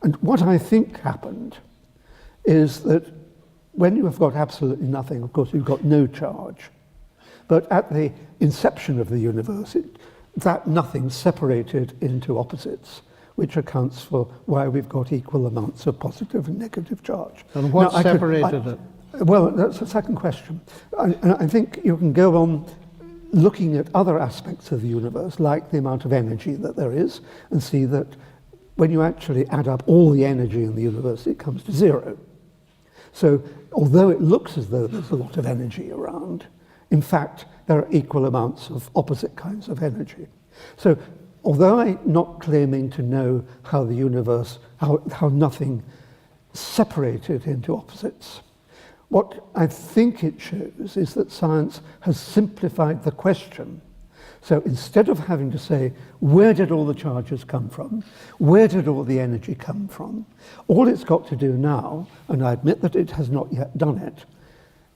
And what I think happened is that when you have got absolutely nothing, of course, you've got no charge. But at the inception of the universe, that nothing separated into opposites, which accounts for why we've got equal amounts of positive and negative charge.
And what separated it?
Well, that's the second question. I think you can go on looking at other aspects of the universe, like the amount of energy that there is, and see that when you actually add up all the energy in the universe, it comes to zero. So although it looks as though there's a lot of energy around, in fact, there are equal amounts of opposite kinds of energy. So although I'm not claiming to know how the universe, how nothing separated into opposites, what I think it shows is that science has simplified the question. So instead of having to say, where did all the charges come from? Where did all the energy come from? All it's got to do now, and I admit that it has not yet done it,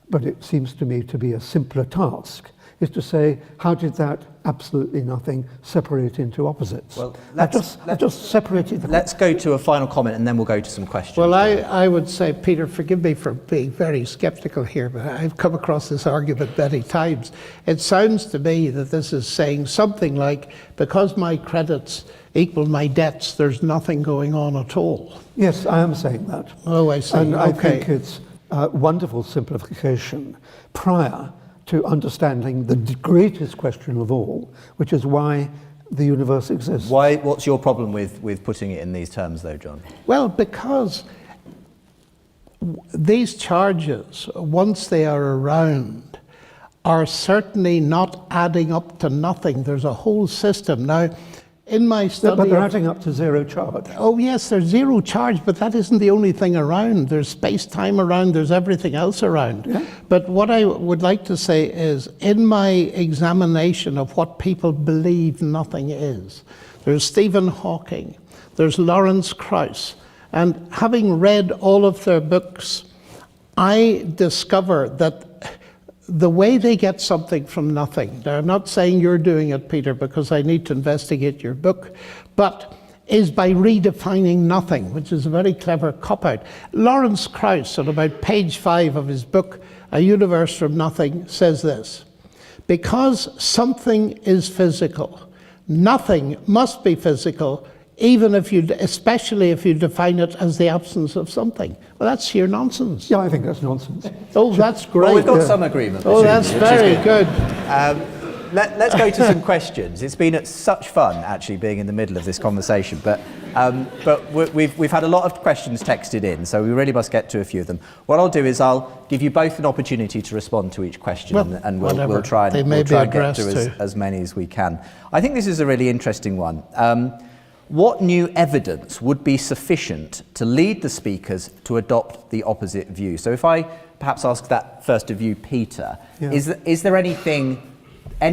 but it seems to me to be a simpler task, is to say, how did that absolutely nothing separate into opposites?
Well,
let's just separated the...
Let's go to a final comment and then we'll go to some questions.
Well, I would say, Peter, forgive me for being very skeptical here, but I've come across this argument many times. It sounds to me that this is saying something like, because my credits equal my debts, there's nothing going on at all.
Yes, I am saying that.
Oh, I see.
And
okay.
I think it's a wonderful simplification prior to understanding the greatest question of all, which is why the universe exists.
What's your problem with putting it in these terms, though, John?
Well, because these charges, once they are around, are certainly not adding up to nothing. There's a whole system. Now, in my study...
But they're adding up to zero charge.
Oh, yes, there's zero charge, but that isn't the only thing around. There's space-time around, there's everything else around. Yeah. But what I would like to say is, in my examination of what people believe nothing is, there's Stephen Hawking, there's Lawrence Krauss, and having read all of their books, I discover that the way they get something from nothing, now I'm not saying you're doing it, Peter, because I need to investigate your book, but is by redefining nothing, which is a very clever cop-out. Lawrence Krauss, at about page 5 of his book, A Universe from Nothing, says this: because something is physical, nothing must be physical even if you, especially if you define it as the absence of something. Well, that's sheer nonsense.
Yeah, I think that's nonsense.
Oh, that's great.
Well, we've got some agreement.
Oh, that's very good.
Let's go to some questions. It's been such fun actually being in the middle of this conversation, but we've had a lot of questions texted in, so we really must get to a few of them. What I'll do is I'll give you both an opportunity to respond to each question, and we'll try and get to as many as we can. I think this is a really interesting one. What new evidence would be sufficient to lead the speakers to adopt the opposite view? So if I perhaps ask that first of you, Peter,
yeah.
Is there any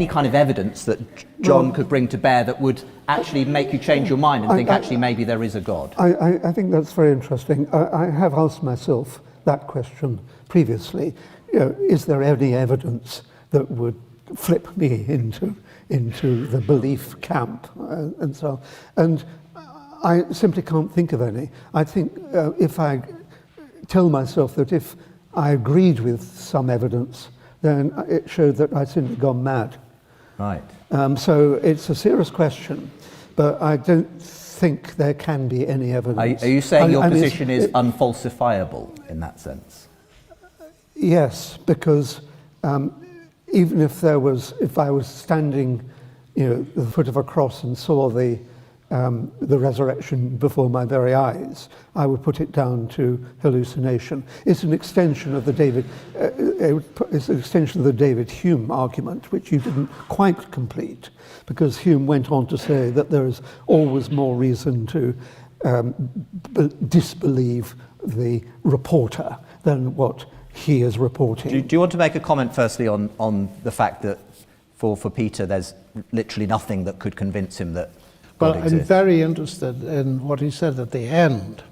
kind of evidence that John could bring to bear that would actually make you change your mind and think actually maybe there is a God?
I think that's very interesting. I have asked myself that question previously. Is there any evidence that would flip me into the belief camp and so on? And I simply can't think of any. I think if I tell myself that if I agreed with some evidence, then it showed that I'd simply gone mad.
Right.
So it's a serious question, but I don't think there can be any evidence.
Are you saying your position is unfalsifiable in that sense?
Yes, because even if I was standing, at the foot of a cross and saw the resurrection before my very eyes, I would put it down to hallucination. It's an extension of the David Hume argument, which you didn't quite complete, because Hume went on to say that there is always more reason to disbelieve the reporter than what he is reporting.
Do you want to make a comment firstly on the fact that for Peter there's literally nothing that could convince him that God exists?
I'm very interested in what he said at the end,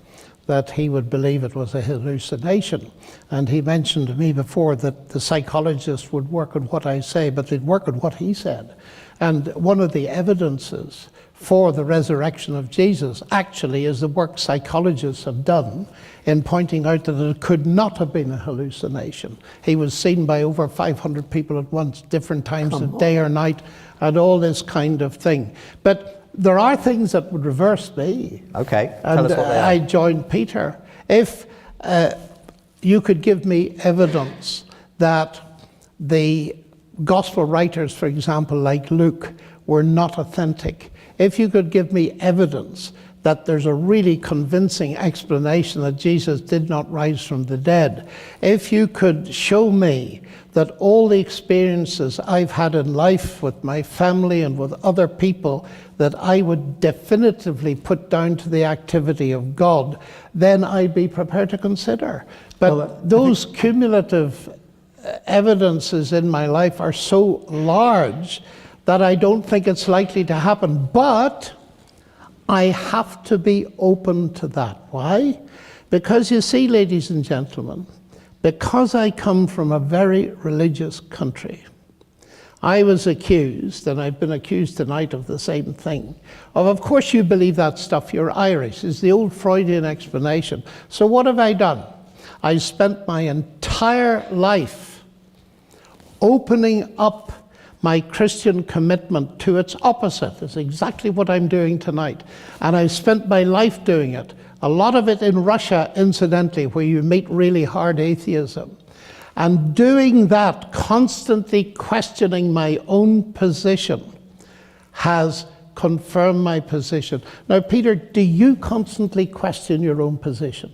that he would believe it was a hallucination. And he mentioned to me before that the psychologist would work on what I say, but they'd work on what he said. And one of the evidences for the resurrection of Jesus actually is the work psychologists have done in pointing out that it could not have been a hallucination. He was seen by over 500 people at once, different times of day or night, and all this kind of thing. But there are things that would reverse me.
Okay, tell us what they are.
I joined Peter. If you could give me evidence that the gospel writers, for example, like Luke, were not authentic, if you could give me evidence that there's a really convincing explanation that Jesus did not rise from the dead, if you could show me that all the experiences I've had in life with my family and with other people that I would definitively put down to the activity of God, then I'd be prepared to consider. But those cumulative evidences in my life are so large that I don't think it's likely to happen. But I have to be open to that. Why? Because you see, ladies and gentlemen, because I come from a very religious country, I was accused, and I've been accused tonight of the same thing, of course you believe that stuff, you're Irish, is the old Freudian explanation. So what have I done? I spent my entire life opening up my Christian commitment to its opposite. It's exactly what I'm doing tonight. And I spent my life doing it. A lot of it in Russia, incidentally, where you meet really hard atheism. And doing that, constantly questioning my own position, has confirmed my position. Now, Peter, do you constantly question your own position?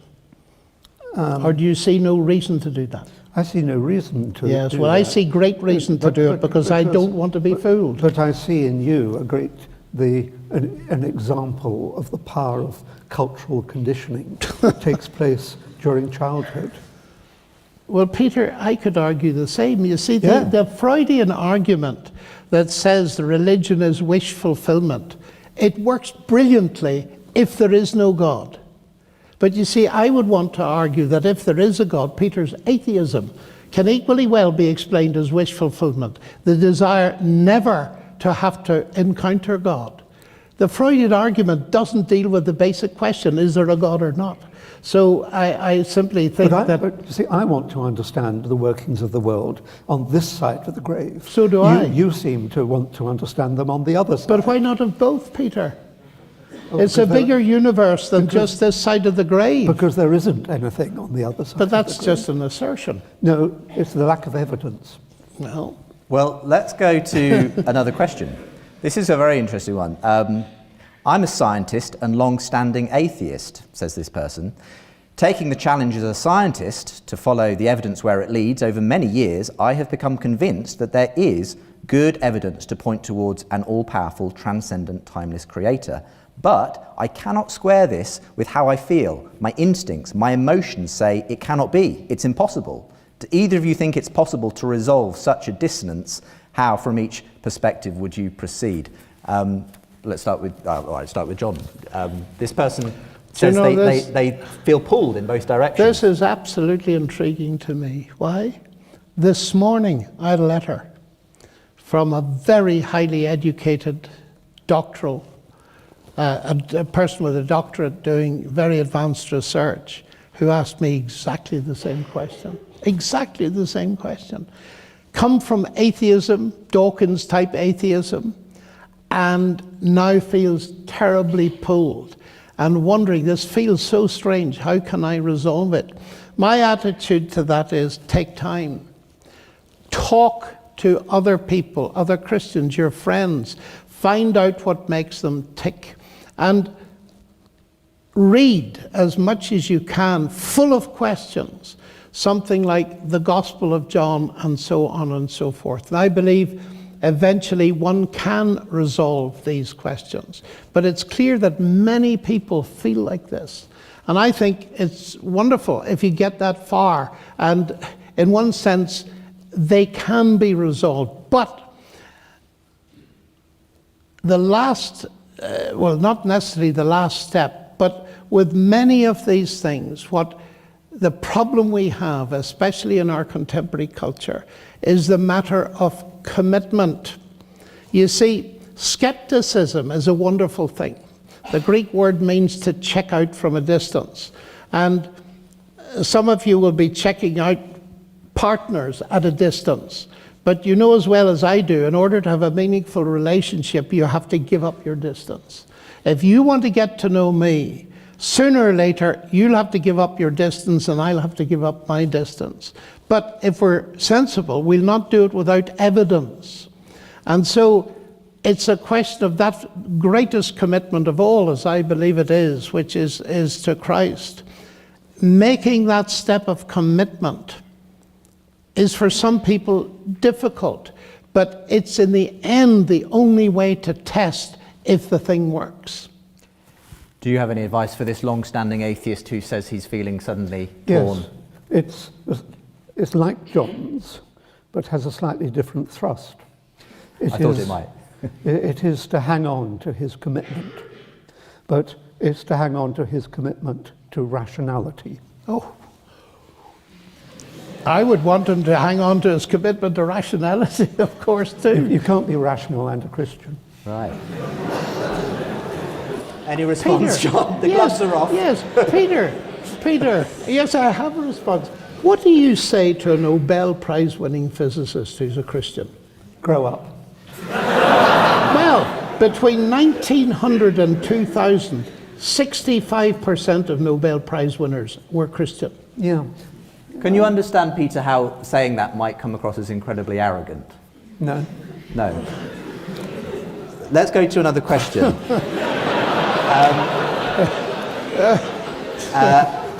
Or do you see no reason to do that?
I see no reason to do that.
Yes, well, I see great reason to do it because I don't want to be fooled.
But I see in you an example of the power of cultural conditioning that takes place during childhood.
Well, Peter, I could argue the same. You see, the Freudian argument that says the religion is wish fulfillment, it works brilliantly if there is no God. But you see, I would want to argue that if there is a God, Peter's atheism can equally well be explained as wish fulfillment, the desire never to have to encounter God. The Freudian argument doesn't deal with the basic question, is there a God or not? So I simply think
But see, I want to understand the workings of the world on this side of the grave.
So do I.
You seem to want to understand them on the other side.
But why not of both, Peter? It's a bigger universe than just this side of the grave.
Because there isn't anything on the other side.
But that's just an assertion.
No, it's the lack of evidence.
Well, let's go to another question. This is a very interesting one. I'm a scientist and long-standing atheist, says this person. Taking the challenge as a scientist to follow the evidence where it leads over many years, I have become convinced that there is good evidence to point towards an all-powerful, transcendent, timeless creator. But I cannot square this with how I feel. My instincts, my emotions say it cannot be. It's impossible. Do either of you think it's possible to resolve such a dissonance? How, from each perspective, would you proceed? Let's start with John. This person says they feel pulled in both directions.
This is absolutely intriguing to me. Why? This morning I had a letter from a very highly educated doctoral, a person with a doctorate doing very advanced research, who asked me exactly the same question. Exactly the same question. Come from atheism, Dawkins type atheism, and now feels terribly pulled and wondering, this feels so strange, how can I resolve it? My attitude to that is take time. Talk to other people, other Christians, your friends. Find out what makes them tick. And read as much as you can, full of questions. Something like the Gospel of John and so on and so forth. And I believe eventually one can resolve these questions. But it's clear that many people feel like this. And I think it's wonderful if you get that far. And in one sense, they can be resolved. But the last, well, not necessarily the last step, but with many of these things, what the problem we have, especially in our contemporary culture, is the matter of commitment. You see, skepticism is a wonderful thing. The Greek word means to check out from a distance. And some of you will be checking out partners at a distance. But you know as well as I do, in order to have a meaningful relationship, you have to give up your distance. If you want to get to know me, sooner or later, you'll have to give up your distance and I'll have to give up my distance. But if we're sensible, we'll not do it without evidence. And so it's a question of that greatest commitment of all, as I believe it is, which is to Christ. Making that step of commitment is for some people difficult, but it's in the end the only way to test if the thing works.
Do you have any advice for this long-standing atheist who says he's feeling suddenly torn?
Yes, it's like John's, but has a slightly different thrust.
I thought it might.
It is to hang on to his commitment, but it's to hang on to his commitment to rationality.
Oh, I would want him to hang on to his commitment to rationality, of course, too.
You can't be rational and a Christian.
Right. Any response,
Peter,
John? The gloves are off.
Yes, Peter, yes, I have a response. What do you say to a Nobel Prize winning physicist who's a Christian?
Grow up.
Well, between 1900 and 2000, 65% of Nobel Prize winners were Christian.
Yeah.
Can you understand, Peter, how saying that might come across as incredibly arrogant?
No.
No. Let's go to another question.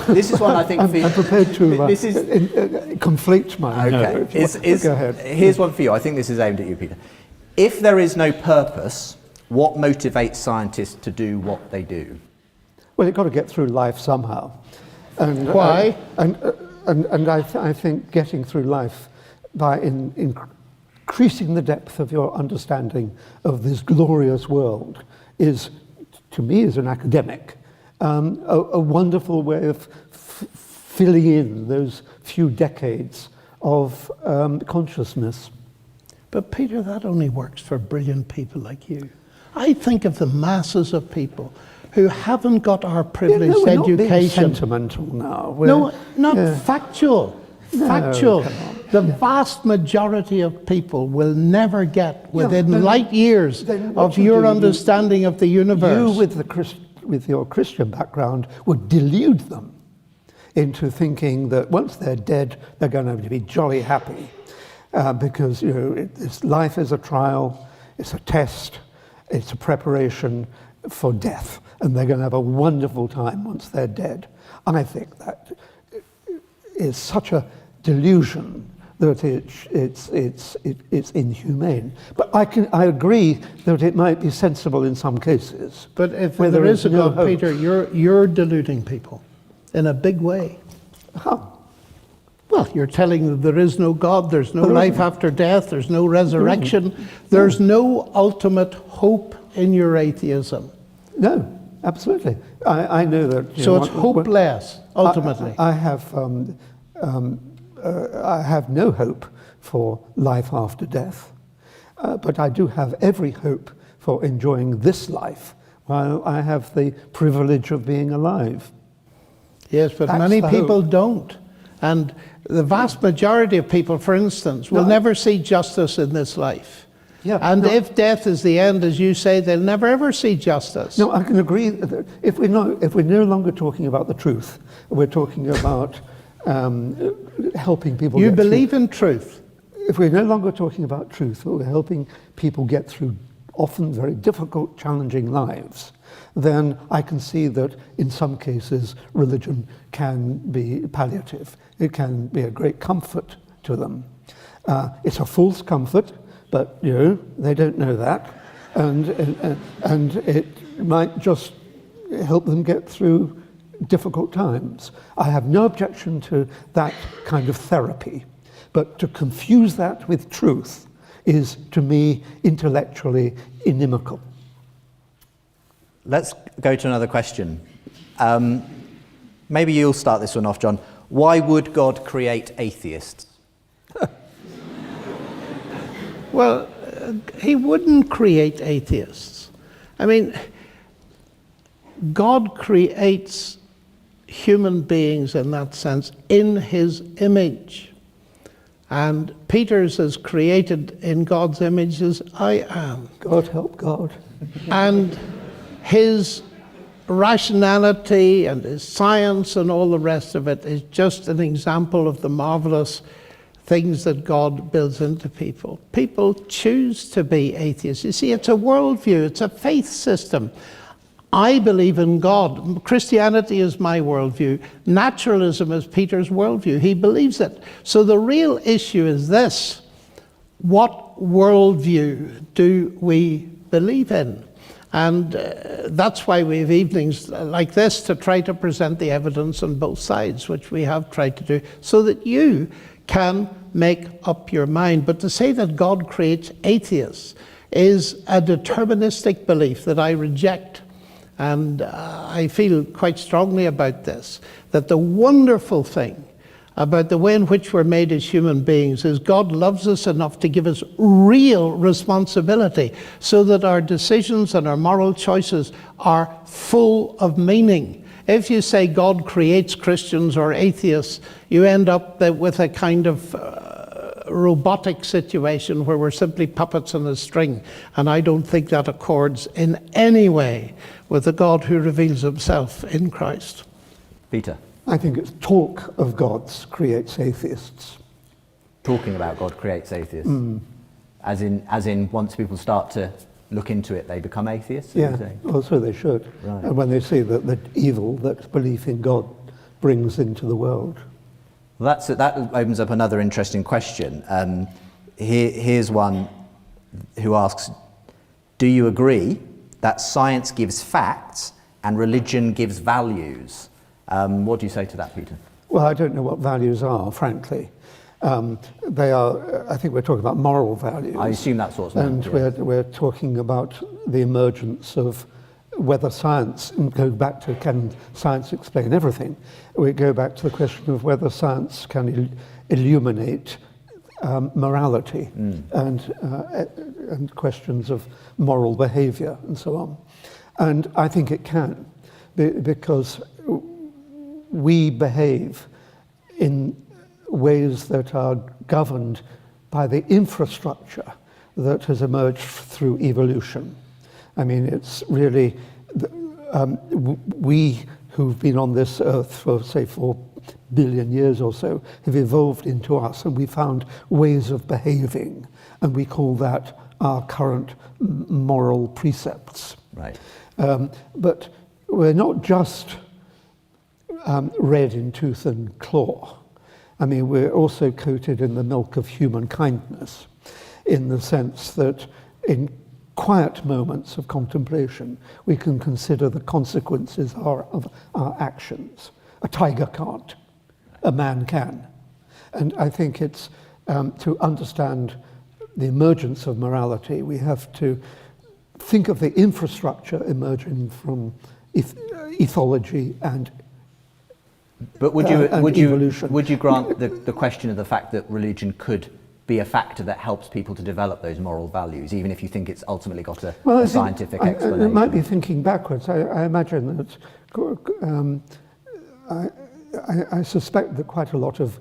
This is one I think.
I'm prepared to
this is
conflict my.
Okay.
Go ahead.
Here's one for you. I think this is aimed at you, Peter. If there is no purpose, what motivates scientists to do what they do?
Well, you've got to get through life somehow. And,
why?
I think getting through life by increasing the depth of your understanding of this glorious world is, to me, as an academic, a wonderful way of filling in those few decades of consciousness.
But Peter, that only works for brilliant people like you. I think of the masses of people who haven't got our privileged
we're not
education.
Being sentimental now.
Not factual.
No,
Factual.
come on.
the vast majority of people will never get within light years of your understanding of the universe.
You, with your Christian background, would delude them into thinking that once they're dead, they're going to be jolly happy. Because life is a trial, it's a test, it's a preparation for death, and they're going to have a wonderful time once they're dead. I think that is such a delusion that it's inhumane. But I agree that it might be sensible in some cases.
But if there is a God, Peter, you're deluding people in a big way.
How?
Well, you're telling them there is no God, there's no life after death, there's no resurrection, there's no ultimate hope in your atheism.
No, absolutely. I know that.
So it's hopeless, ultimately.
I have no hope for life after death, but I do have every hope for enjoying this life while I have the privilege of being alive.
Yes, but many people don't. And the vast majority of people, for instance, will never see justice in this life.
Yeah,
and if death is the end, as you say, they'll never ever see justice.
No, I can agree that if we're no longer talking about the truth, we're talking about helping people.
You believe in truth.
If we're no longer talking about truth, but we're helping people get through often very difficult, challenging lives, then I can see that in some cases religion can be palliative. It can be a great comfort to them. It's a false comfort, but they don't know that, and it might just help them get through difficult times. I have no objection to that kind of therapy, but to confuse that with truth is, to me, intellectually inimical.
Let's go to another question. Maybe you'll start this one off, John. Why would God create atheists?
Well, he wouldn't create atheists. I mean, God creates human beings in that sense in his image. And Peter's is created in God's image as I am.
God help God.
And his rationality and his science and all the rest of it is just an example of the marvelous things that God builds into people. People choose to be atheists. You see, it's a worldview, it's a faith system. I believe in God. Christianity is my worldview. Naturalism is Peter's worldview. He believes it. So the real issue is this: what worldview do we believe in? And that's why we have evenings like this to try to present the evidence on both sides, which we have tried to do, so that you can make up your mind. But to say that God creates atheists is a deterministic belief that I reject. And I feel quite strongly about this, that the wonderful thing about the way in which we're made as human beings is God loves us enough to give us real responsibility so that our decisions and our moral choices are full of meaning. If you say God creates Christians or atheists, you end up with a kind of robotic situation where we're simply puppets on a string. And I don't think that accords in any way with the God who reveals himself in Christ.
Peter?
I think it's talk of gods creates atheists.
Talking about God creates atheists? As in once people start to look into it, they become atheists?
Yeah, well, so they should.
Right.
And when they see the evil that belief in God brings into the world.
Well, that opens up another interesting question. Here's one who asks, do you agree that science gives facts and religion gives values? What do you say to that, Peter?
Well, I don't know what values are, frankly. They are, I think we're talking about moral values.
I assume that's what's meant.
And we're talking about the emergence of whether science, and go back to can science explain everything? We go back to the question of whether science can illuminate morality and questions of moral behavior and so on. And I think it can, because we behave in ways that are governed by the infrastructure that has emerged through evolution. I mean, it's really, we who've been on this earth for, say, 4 billion years or so, have evolved into us, and we found ways of behaving, and we call that our current moral precepts.
Right.
But we're not just red in tooth and claw. I mean, we're also coated in the milk of human kindness, in the sense that in quiet moments of contemplation, we can consider the consequences of our actions. A tiger can't, a man can. And I think it's to understand the emergence of morality, we have to think of the infrastructure emerging from ethology and
But
evolution.
would you grant the question of the fact that religion could be a factor that helps people to develop those moral values, even if you think it's ultimately got a scientific explanation?
It might be thinking backwards. I imagine that I suspect that quite a lot of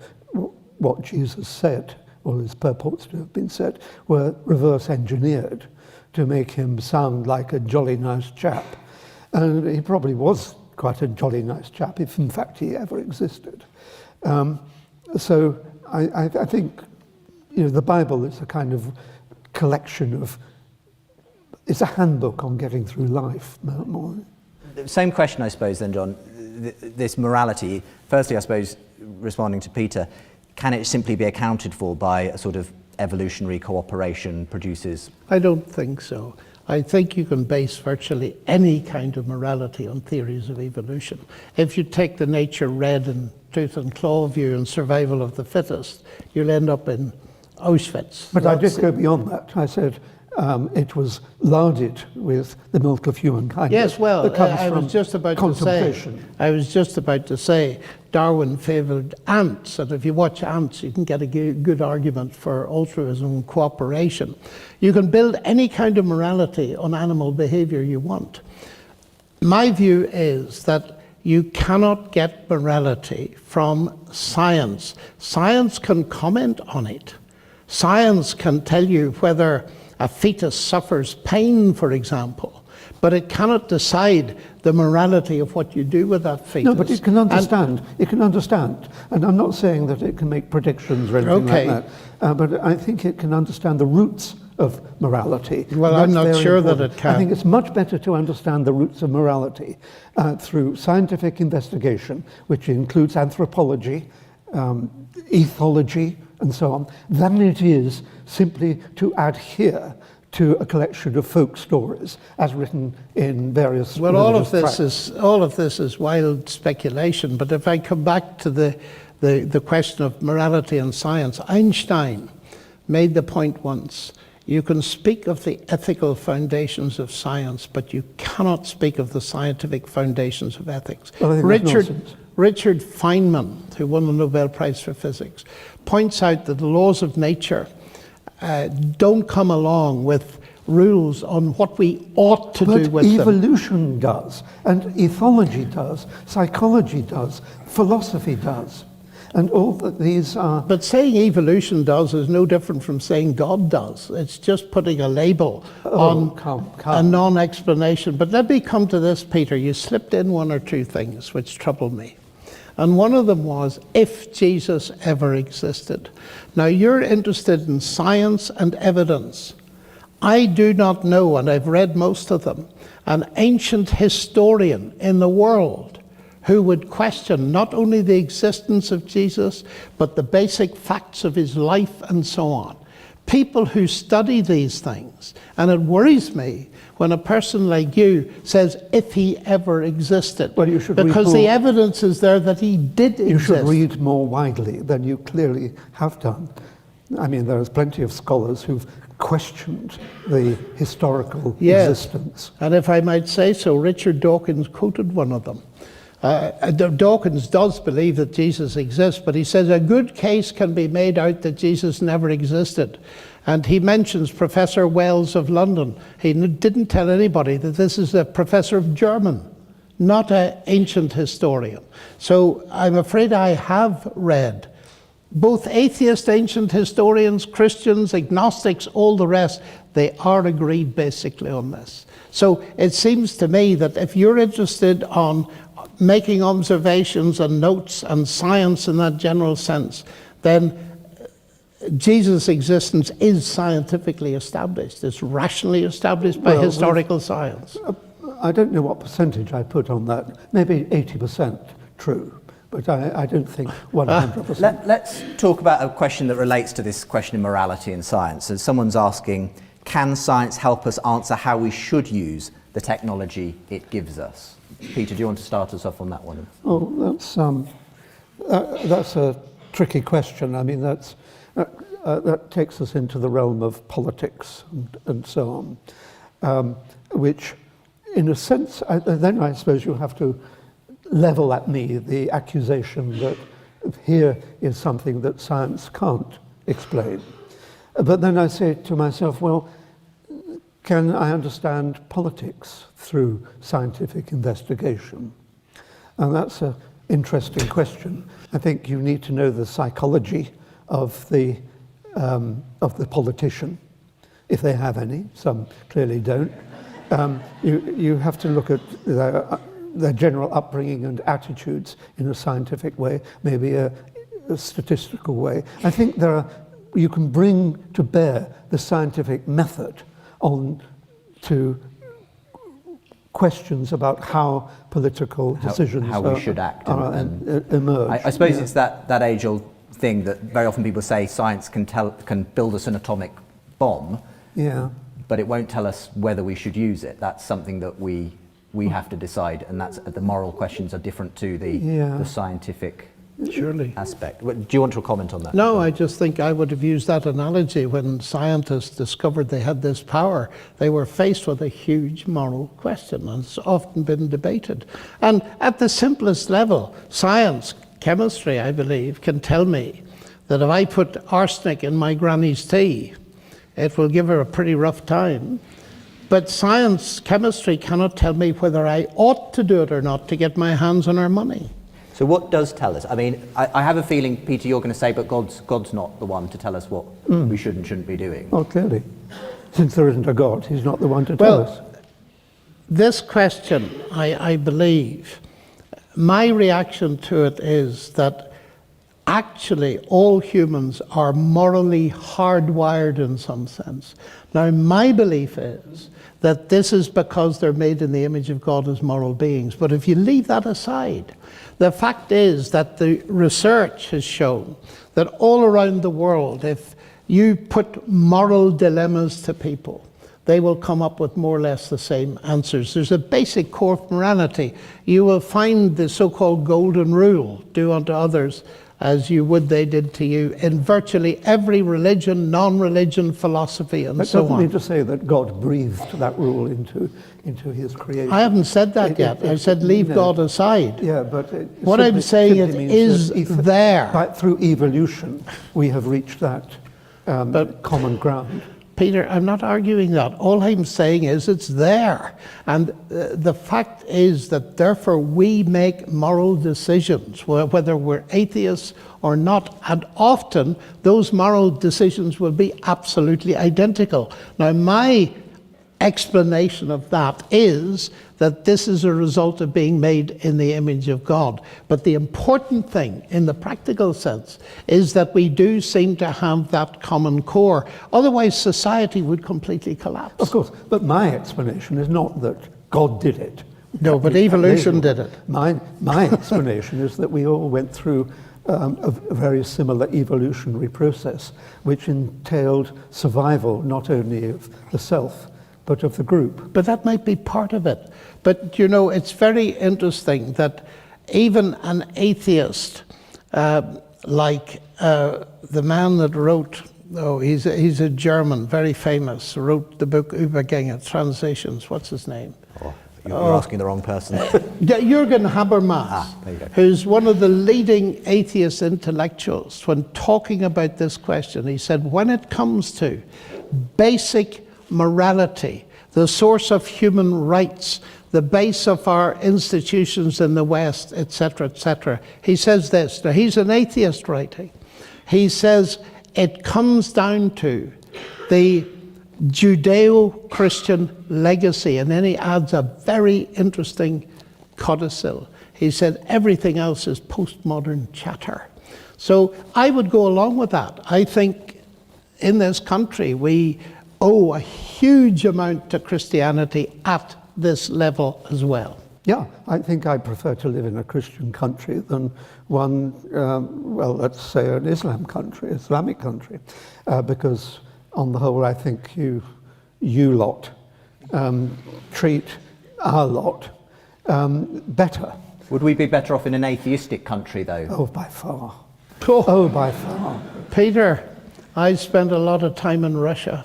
what Jesus said, or his purports to have been said, were reverse engineered to make him sound like a jolly nice chap. And he probably was quite a jolly nice chap, if in fact he ever existed. So I think, the Bible is a kind of collection of, it's a handbook on getting through life more.
Same question, I suppose, then, John. This morality, firstly, I suppose, responding to Peter, can it simply be accounted for by a sort of evolutionary cooperation produces?
I don't think so. I think you can base virtually any kind of morality on theories of evolution. If you take the nature red and tooth and claw view and survival of the fittest, you'll end up in Auschwitz.
But I did go beyond that. I said it was larded with the milk of human kindness.
Yes, well,
that comes
I
from
was just about to say, Darwin favoured ants, and if you watch ants, you can get a good argument for altruism and cooperation. You can build any kind of morality on animal behaviour you want. My view is that you cannot get morality from science. Science can comment on it. Science can tell you whether a fetus suffers pain, for example, but it cannot decide the morality of what you do with that fetus.
No, but it can understand. It can understand. And I'm not saying that it can make predictions or anything like that. But I think it can understand the roots of morality.
Well, I'm not sure that it can.
I think it's much better to understand the roots of morality through scientific investigation, which includes anthropology, ethology, and so on, than it is simply to adhere to a collection of folk stories as written in various.
Well, all of this is wild speculation. But if I come back to the question of morality and science, Einstein made the point once: you can speak of the ethical foundations of science, but you cannot speak of the scientific foundations of ethics.
Well, I think
Richard Feynman, who won the Nobel Prize for Physics, points out that the laws of nature don't come along with rules on what we ought to do with them.
But evolution does, and ethology does, psychology does, philosophy does, and all that these are.
But saying evolution does is no different from saying God does. It's just putting a label on a non-explanation. But let me come to this, Peter. You slipped in one or two things which troubled me. And one of them was, if Jesus ever existed. Now, you're interested in science and evidence. I do not know, and I've read most of them, an ancient historian in the world who would question not only the existence of Jesus, but the basic facts of his life and so on. People who study these things, and it worries me when a person like you says, if he ever existed.
Well, you should
because the evidence is there that he did exist.
You should read more widely than you clearly have done. I mean, there's plenty of scholars who've questioned the historical existence.
And if I might say so, Richard Dawkins quoted one of them. Dawkins does believe that Jesus exists, but he says a good case can be made out that Jesus never existed. And he mentions Professor Wells of London. He didn't tell anybody that this is a professor of German, not an ancient historian. So I'm afraid I have read both atheists, ancient historians, Christians, agnostics, all the rest, they are agreed basically on this. So it seems to me that if you're interested on making observations and notes and science in that general sense, then Jesus' existence is scientifically established. It's rationally established by historical science.
I don't know what percentage I put on that. Maybe 80% true, but I don't think 100%.
Let's talk about a question that relates to this question of morality in science. So someone's asking, can science help us answer how we should use the technology it gives us? Peter, do you want to start us off on that one?
Oh, that's a tricky question. I mean, that takes us into the realm of politics and so on, which, in a sense, then I suppose you have to level at me the accusation that here is something that science can't explain. But then I say to myself, well, can I understand politics through scientific investigation? And that's an interesting question. I think you need to know the psychology of the politician, if they have any. Some clearly don't. You have to look at their general upbringing and attitudes in a scientific way, maybe a statistical way. I think you can bring to bear the scientific method on to questions about how political decisions
how we should act and
emerge.
I suppose it's that age-old thing that very often people say science can build us an atomic bomb, but it won't tell us whether we should use it. That's something that we have to decide, and that's the moral questions are different to the scientific aspect. Do you want to comment on that?
No, I just think I would have used that analogy when scientists discovered they had this power. They were faced with a huge moral question, and it's often been debated. And at the simplest level, science, chemistry, I believe, can tell me that if I put arsenic in my granny's tea, it will give her a pretty rough time. But science, chemistry cannot tell me whether I ought to do it or not to get my hands on her money.
So what does tell us? I mean, I have a feeling, Peter, you're going to say, but God's not the one to tell us what we should and shouldn't be doing.
Oh, clearly. Since there isn't a God, he's not the one to tell us.
This question, I believe, my reaction to it is that actually all humans are morally hardwired in some sense. Now, my belief is that this is because they're made in the image of God as moral beings. But if you leave that aside, the fact is that the research has shown that all around the world, if you put moral dilemmas to people, they will come up with more or less the same answers. There's a basic core of morality. You will find the so-called golden rule, do unto others as you would they did to you, in virtually every religion, non-religion, philosophy, and so on.
That doesn't mean to say that God breathed that rule into his creation.
I haven't said that yet. I said leave God aside.
Yeah, but
what I'm saying it is there.
But through evolution, we have reached that common ground.
Peter, I'm not arguing that. All I'm saying is it's there. And the fact is that therefore we make moral decisions, whether we're atheists or not. And often those moral decisions will be absolutely identical. Now, my explanation of that is that this is a result of being made in the image of God. But the important thing in the practical sense is that we do seem to have that common core. Otherwise, society would completely collapse.
Of course, but my explanation is not that God did it.
No, but evolution did it.
My explanation is that we all went through a very similar evolutionary process, which entailed survival not only of the self, but of the group.
But that might be part of it. But, you know, it's very interesting that even an atheist, like the man that wrote, he's a German, very famous, wrote the book Übergänge, Transitions, what's his name?
You're asking the wrong person.
Jürgen Habermas, who's one of the leading atheist intellectuals, when talking about this question, he said, when it comes to basic morality, the source of human rights, the base of our institutions in the West, etc., etc. He says this. Now, he's an atheist writing. He says it comes down to the Judeo-Christian legacy, and then he adds a very interesting codicil. He said everything else is postmodern chatter. So I would go along with that. I think in this country we owe a huge amount to Christianity at this level as well.
Yeah, I think I prefer to live in a Christian country than one, well, let's say an Islamic country, because on the whole, I think you lot treat our lot better.
Would we be better off in an atheistic country, though?
Oh, by far.
Cool.
Oh, by far.
Peter, I spent a lot of time in Russia.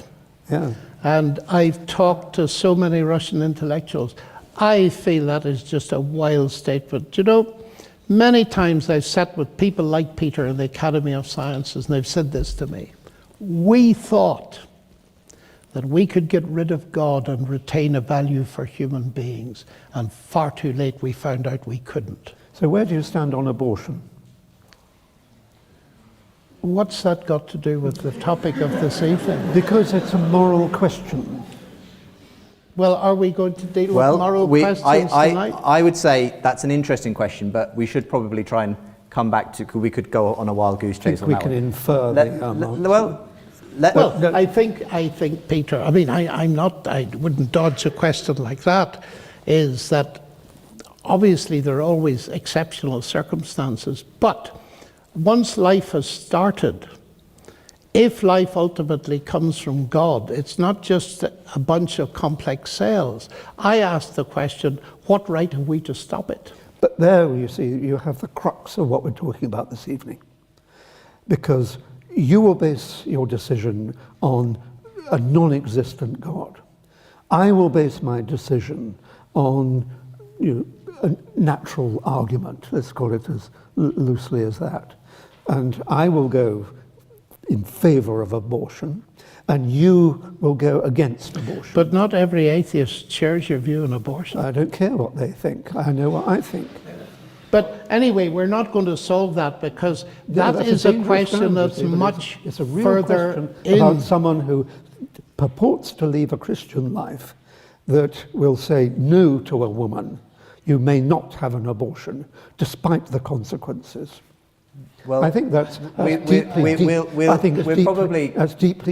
Yeah.
And I've talked to so many Russian intellectuals. I feel that is just a wild statement. You know, many times I've sat with people like Peter in the Academy of Sciences, and they've said this to me. We thought that we could get rid of God and retain a value for human beings, and far too late we found out we couldn't.
So where do you stand on abortion?
What's that got to do with the topic of this evening?
Because it's a moral question.
Well, are we going to deal with moral questions tonight?
I would say that's an interesting question, but we should probably try and come back to, we could go on a wild goose chase on that one.
We can infer
I think, Peter, I mean, I wouldn't dodge a question like that, is that obviously there are always exceptional circumstances, but once life has started, if life ultimately comes from God, it's not just a bunch of complex cells. I ask the question, what right have we to stop it?
But there, you see, you have the crux of what we're talking about this evening. Because you will base your decision on a non-existent God. I will base my decision on a natural argument, let's call it as loosely as that. And I will go in favor of abortion, and you will go against abortion.
But not every atheist shares your view on abortion.
I don't care what they think. I know what I think.
But anyway, we're not going to solve that, because that is a question that's much
it's a real
further
question
in.
About someone who purports to leave a Christian life that will say no to a woman. You may not have an abortion, despite the consequences.
Well,
I think that's deeply,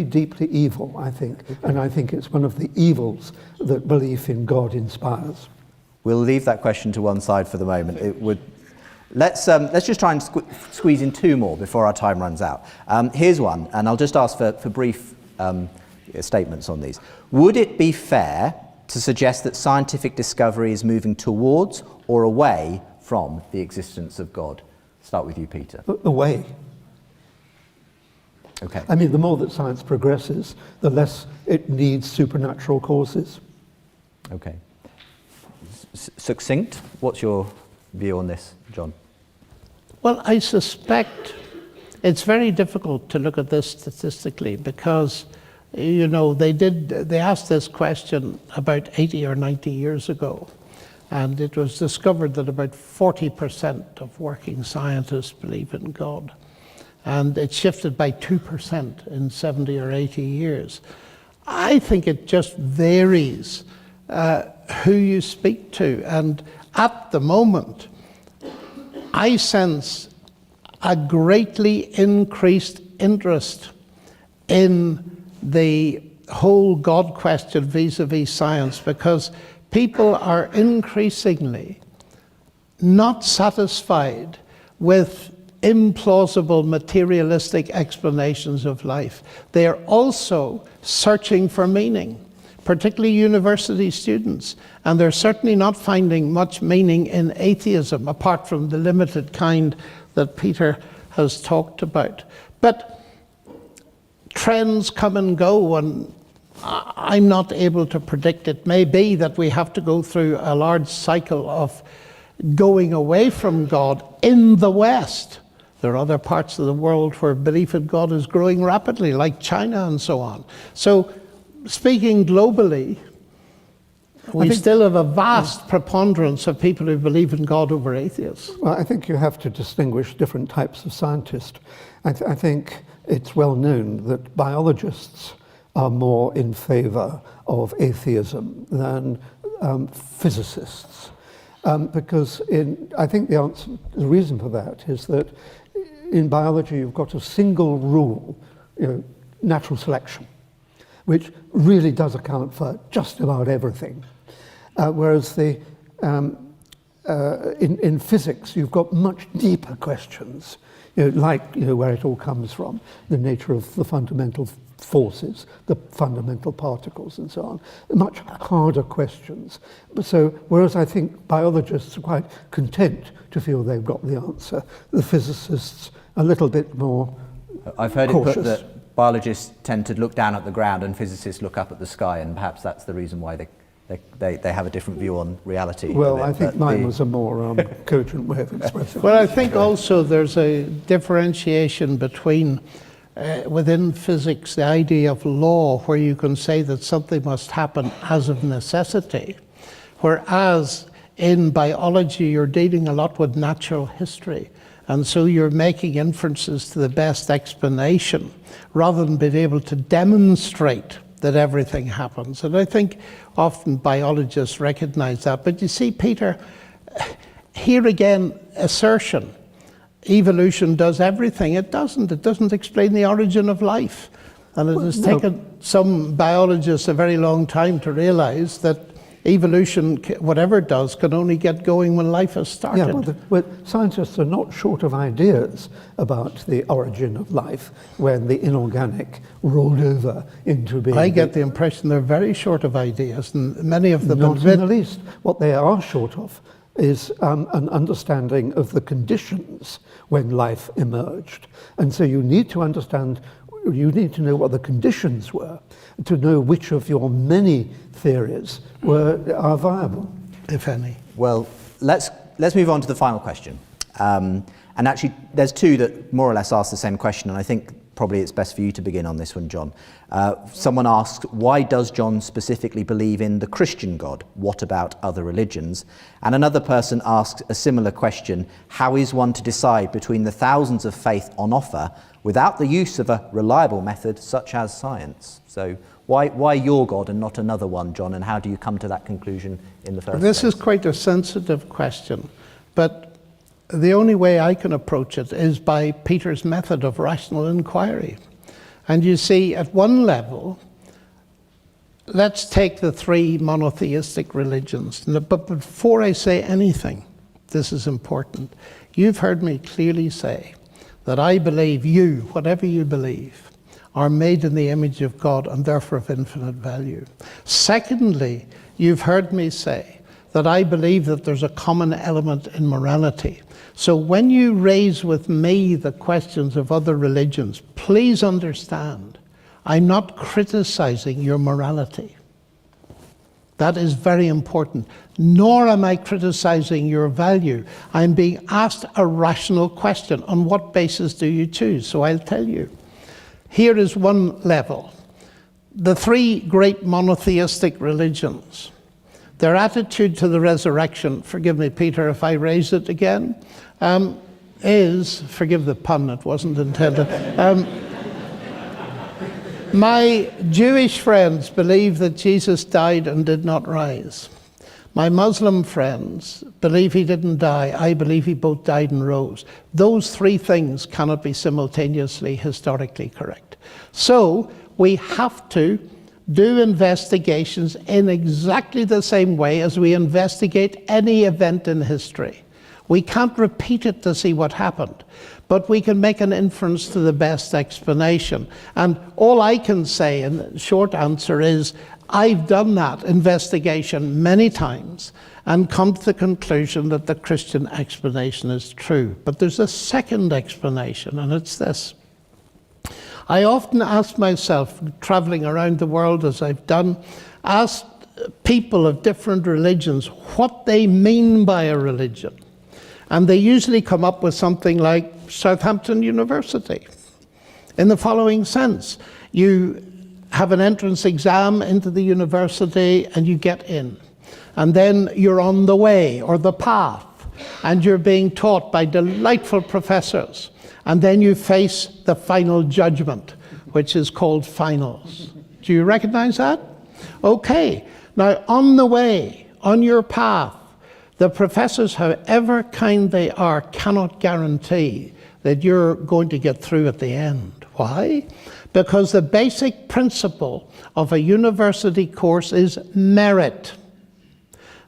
deeply evil, I think. And I think it's one of the evils that belief in God inspires.
We'll leave that question to one side for the moment. Let's just try and squeeze in two more before our time runs out. Here's one, and I'll just ask for brief statements on these. Would it be fair to suggest that scientific discovery is moving towards or away from the existence of God? Start with you, Peter.
Away.
Okay.
I mean, the more that science progresses, the less it needs supernatural causes.
Okay. Succinct. What's your view on this, John?
Well, I suspect it's very difficult to look at this statistically, because, you know, they asked this question about 80 or 90 years ago. And it was discovered that about 40% of working scientists believe in God. And it shifted by 2% in 70 or 80 years. I think it just varies who you speak to. And at the moment, I sense a greatly increased interest in the whole God question vis-a-vis science, because people are increasingly not satisfied with implausible materialistic explanations of life. They are also searching for meaning, particularly university students, and they're certainly not finding much meaning in atheism, apart from the limited kind that Peter has talked about. But trends come and go, and I'm not able to predict. It may be that we have to go through a large cycle of going away from God in the West. There are other parts of the world where belief in God is growing rapidly, like China and so on. So, speaking globally, We still have a vast preponderance of people who believe in God over atheists.
Well, I think you have to distinguish different types of scientists. I think it's well known that biologists are more in favor of atheism than physicists. Because I think the reason for that is that in biology you've got a single rule, natural selection, which really does account for just about everything. Whereas in physics you've got much deeper questions, like where it all comes from, the nature of the fundamental forces, the fundamental particles and so on, much harder questions. So whereas I think biologists are quite content to feel they've got the answer, the physicists a little bit more
I've heard
cautious.
it put that biologists tend to look down at the ground and physicists look up at the sky, and perhaps that's the reason why they have a different view on reality.
Well, I think mine was a more cogent way of expressing it.
Well, I think also there's a differentiation between within physics, the idea of law, where you can say that something must happen as of necessity, whereas in biology you're dealing a lot with natural history, and so you're making inferences to the best explanation rather than being able to demonstrate that everything happens. And I think often biologists recognize that. But you see, Peter, here again, assertion. Evolution does everything. It doesn't. It doesn't explain the origin of life. And it has taken some biologists a very long time to realize that evolution, whatever it does, can only get going when life has started.
Yeah, well, scientists are not short of ideas about the origin of life when the inorganic rolled over into being.
I get the impression they're very short of ideas, and many of them
not in the least. What they are short of is an understanding of the conditions when life emerged. And so you need to understand, you need to know what the conditions were to know which of your many theories are viable,
if any.
Well, let's move on to the final question. And actually, there's two that more or less ask the same question, and I think probably it's best for you to begin on this one, John. Someone asks, why does John specifically believe in the Christian God? What about other religions? And another person asks a similar question, how is one to decide between the thousands of faith on offer without the use of a reliable method such as science? So why your God and not another one, John, and how do you come to that conclusion in the first place?
This is quite a sensitive question, but the only way I can approach it is by Peter's method of rational inquiry. And you see, at one level, let's take the three monotheistic religions. But before I say anything, this is important. You've heard me clearly say that I believe you, whatever you believe, are made in the image of God and therefore of infinite value. Secondly, you've heard me say that I believe that there's a common element in morality. So when you raise with me the questions of other religions, please understand, I'm not criticizing your morality. That is very important. Nor am I criticizing your value. I'm being asked a rational question. On what basis do you choose? So I'll tell you. Here is one level. The three great monotheistic religions, their attitude to the resurrection, forgive me, Peter, if I raise it again, is, forgive the pun, it wasn't intended. My Jewish friends believe that Jesus died and did not rise. My Muslim friends believe he didn't die. I believe he both died and rose. Those three things cannot be simultaneously historically correct. So we have to do investigations in exactly the same way as we investigate any event in history. We can't repeat it to see what happened, but we can make an inference to the best explanation. And all I can say in the short answer is, I've done that investigation many times and come to the conclusion that the Christian explanation is true. But there's a second explanation, and it's this. I often ask myself, traveling around the world as I've done, ask people of different religions what they mean by a religion. And they usually come up with something like Southampton University. In the following sense, you have an entrance exam into the university and you get in. And then you're on the way or the path, and you're being taught by delightful professors. And then you face the final judgment, which is called finals. Do you recognize that? Okay. Now, on the way, on your path, the professors, however kind they are, cannot guarantee that you're going to get through at the end. Why? Because the basic principle of a university course is merit.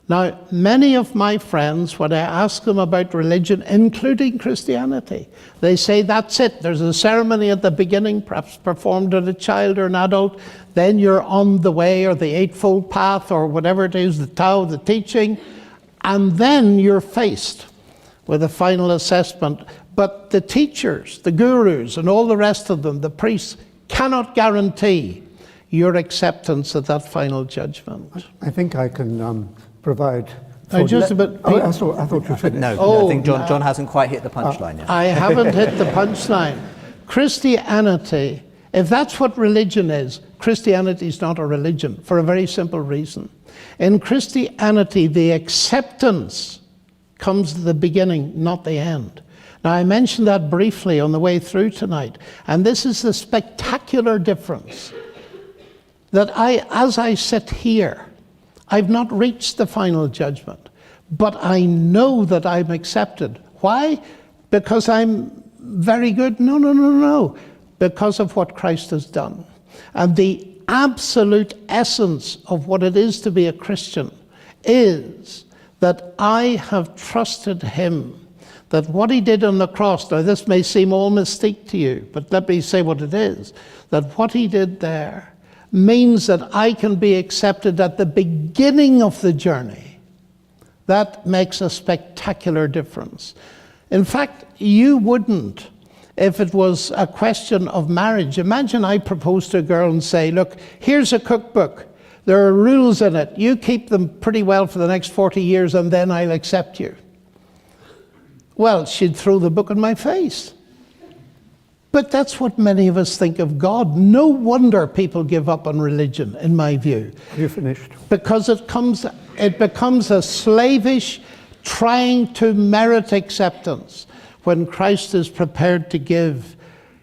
Now, many of my friends, when I ask them about religion, including Christianity, they say, that's it. There's a ceremony at the beginning, perhaps performed at a child or an adult. Then you're on the way, or the Eightfold Path, or whatever it is, the Tao, the teaching. And then you're faced with a final assessment. But the teachers, the gurus, and all the rest of them, the priests, cannot guarantee your acceptance of that final judgment.
I think I can provide...
I
thought you finished.
No, I think John hasn't quite hit the punchline yet.
I haven't hit the punchline. Christianity, if that's what religion is, Christianity is not a religion, for a very simple reason. In Christianity, the acceptance comes at the beginning, not the end. Now, I mentioned that briefly on the way through tonight, and this is the spectacular difference. That as I sit here, I've not reached the final judgment, but I know that I'm accepted. Why? Because I'm very good? No. Because of what Christ has done. And the absolute essence of what it is to be a Christian is that I have trusted him, that what he did on the cross, now this may seem all mystique to you, but let me say what it is, that what he did there means that I can be accepted at the beginning of the journey. That makes a spectacular difference. In fact, you wouldn't if it was a question of marriage. Imagine I propose to a girl and say, look, here's a cookbook. There are rules in it. You keep them pretty well for the next 40 years and then I'll accept you. Well, she'd throw the book in my face. But that's what many of us think of God. No wonder people give up on religion, in my view.
You finished.
Because it becomes a slavish trying to merit acceptance when Christ is prepared to give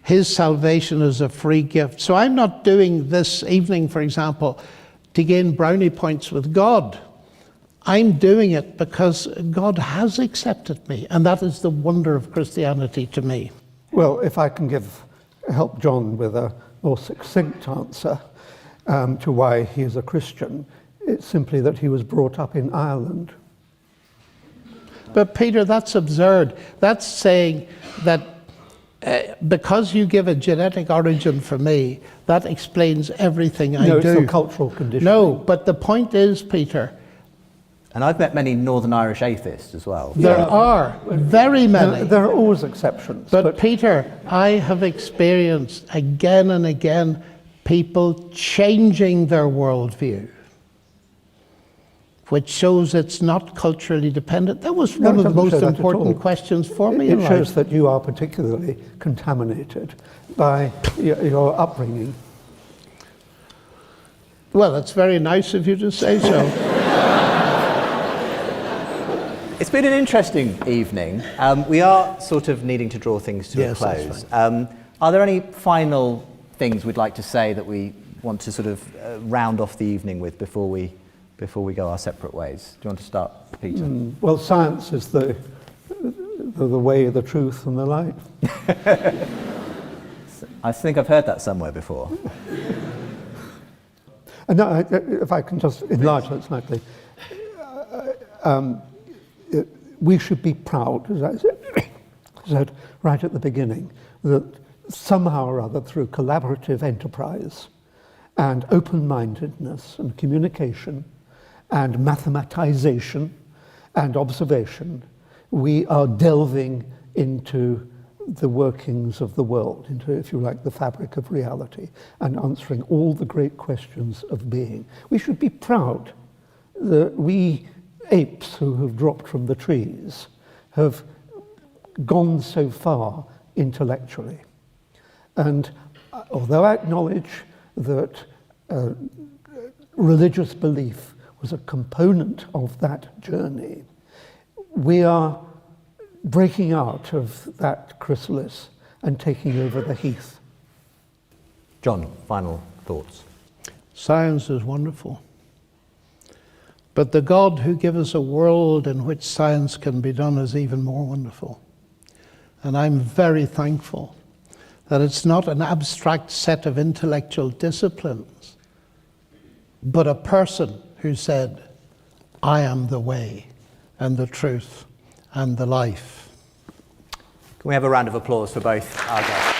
his salvation as a free gift. So I'm not doing this evening, for example, to gain brownie points with God. I'm doing it because God has accepted me, and that is the wonder of Christianity to me.
Well, if I can help John with a more succinct answer to why he is a Christian, it's simply that he was brought up in Ireland.
But Peter, that's absurd. That's saying that because you give a genetic origin for me, that explains everything I do.
No, it's a cultural condition.
No, but the point is, Peter...
And I've met many Northern Irish atheists as well.
There are very many.
There are always exceptions.
But Peter, I have experienced again and again people changing their worldview, which shows it's not culturally dependent. That was one of the most important questions for me in life.
It shows that you are particularly contaminated by your upbringing.
Well, it's very nice of you to say so.
It's been an interesting evening. We are sort of needing to draw things to a close. Are there any final things we'd like to say that we want to sort of round off the evening with before we go our separate ways? Do you want to start, Peter?
Well, science is the way, the truth, and the light.
I think I've heard that somewhere before.
And now, if I can just enlarge that slightly. We should be proud, as I said right at the beginning, that somehow or other through collaborative enterprise and open-mindedness and communication and mathematization and observation, we are delving into the workings of the world, into, if you like, the fabric of reality, and answering all the great questions of being. We should be proud that we apes who have dropped from the trees have gone so far intellectually. And although I acknowledge that religious belief was a component of that journey. We are breaking out of that chrysalis and taking over the heath.
John, final thoughts.
Science is wonderful. But the God who gives us a world in which science can be done is even more wonderful. And I'm very thankful that it's not an abstract set of intellectual disciplines, but a person who said, I am the way and the truth and the life.
Can we have a round of applause for both our guests?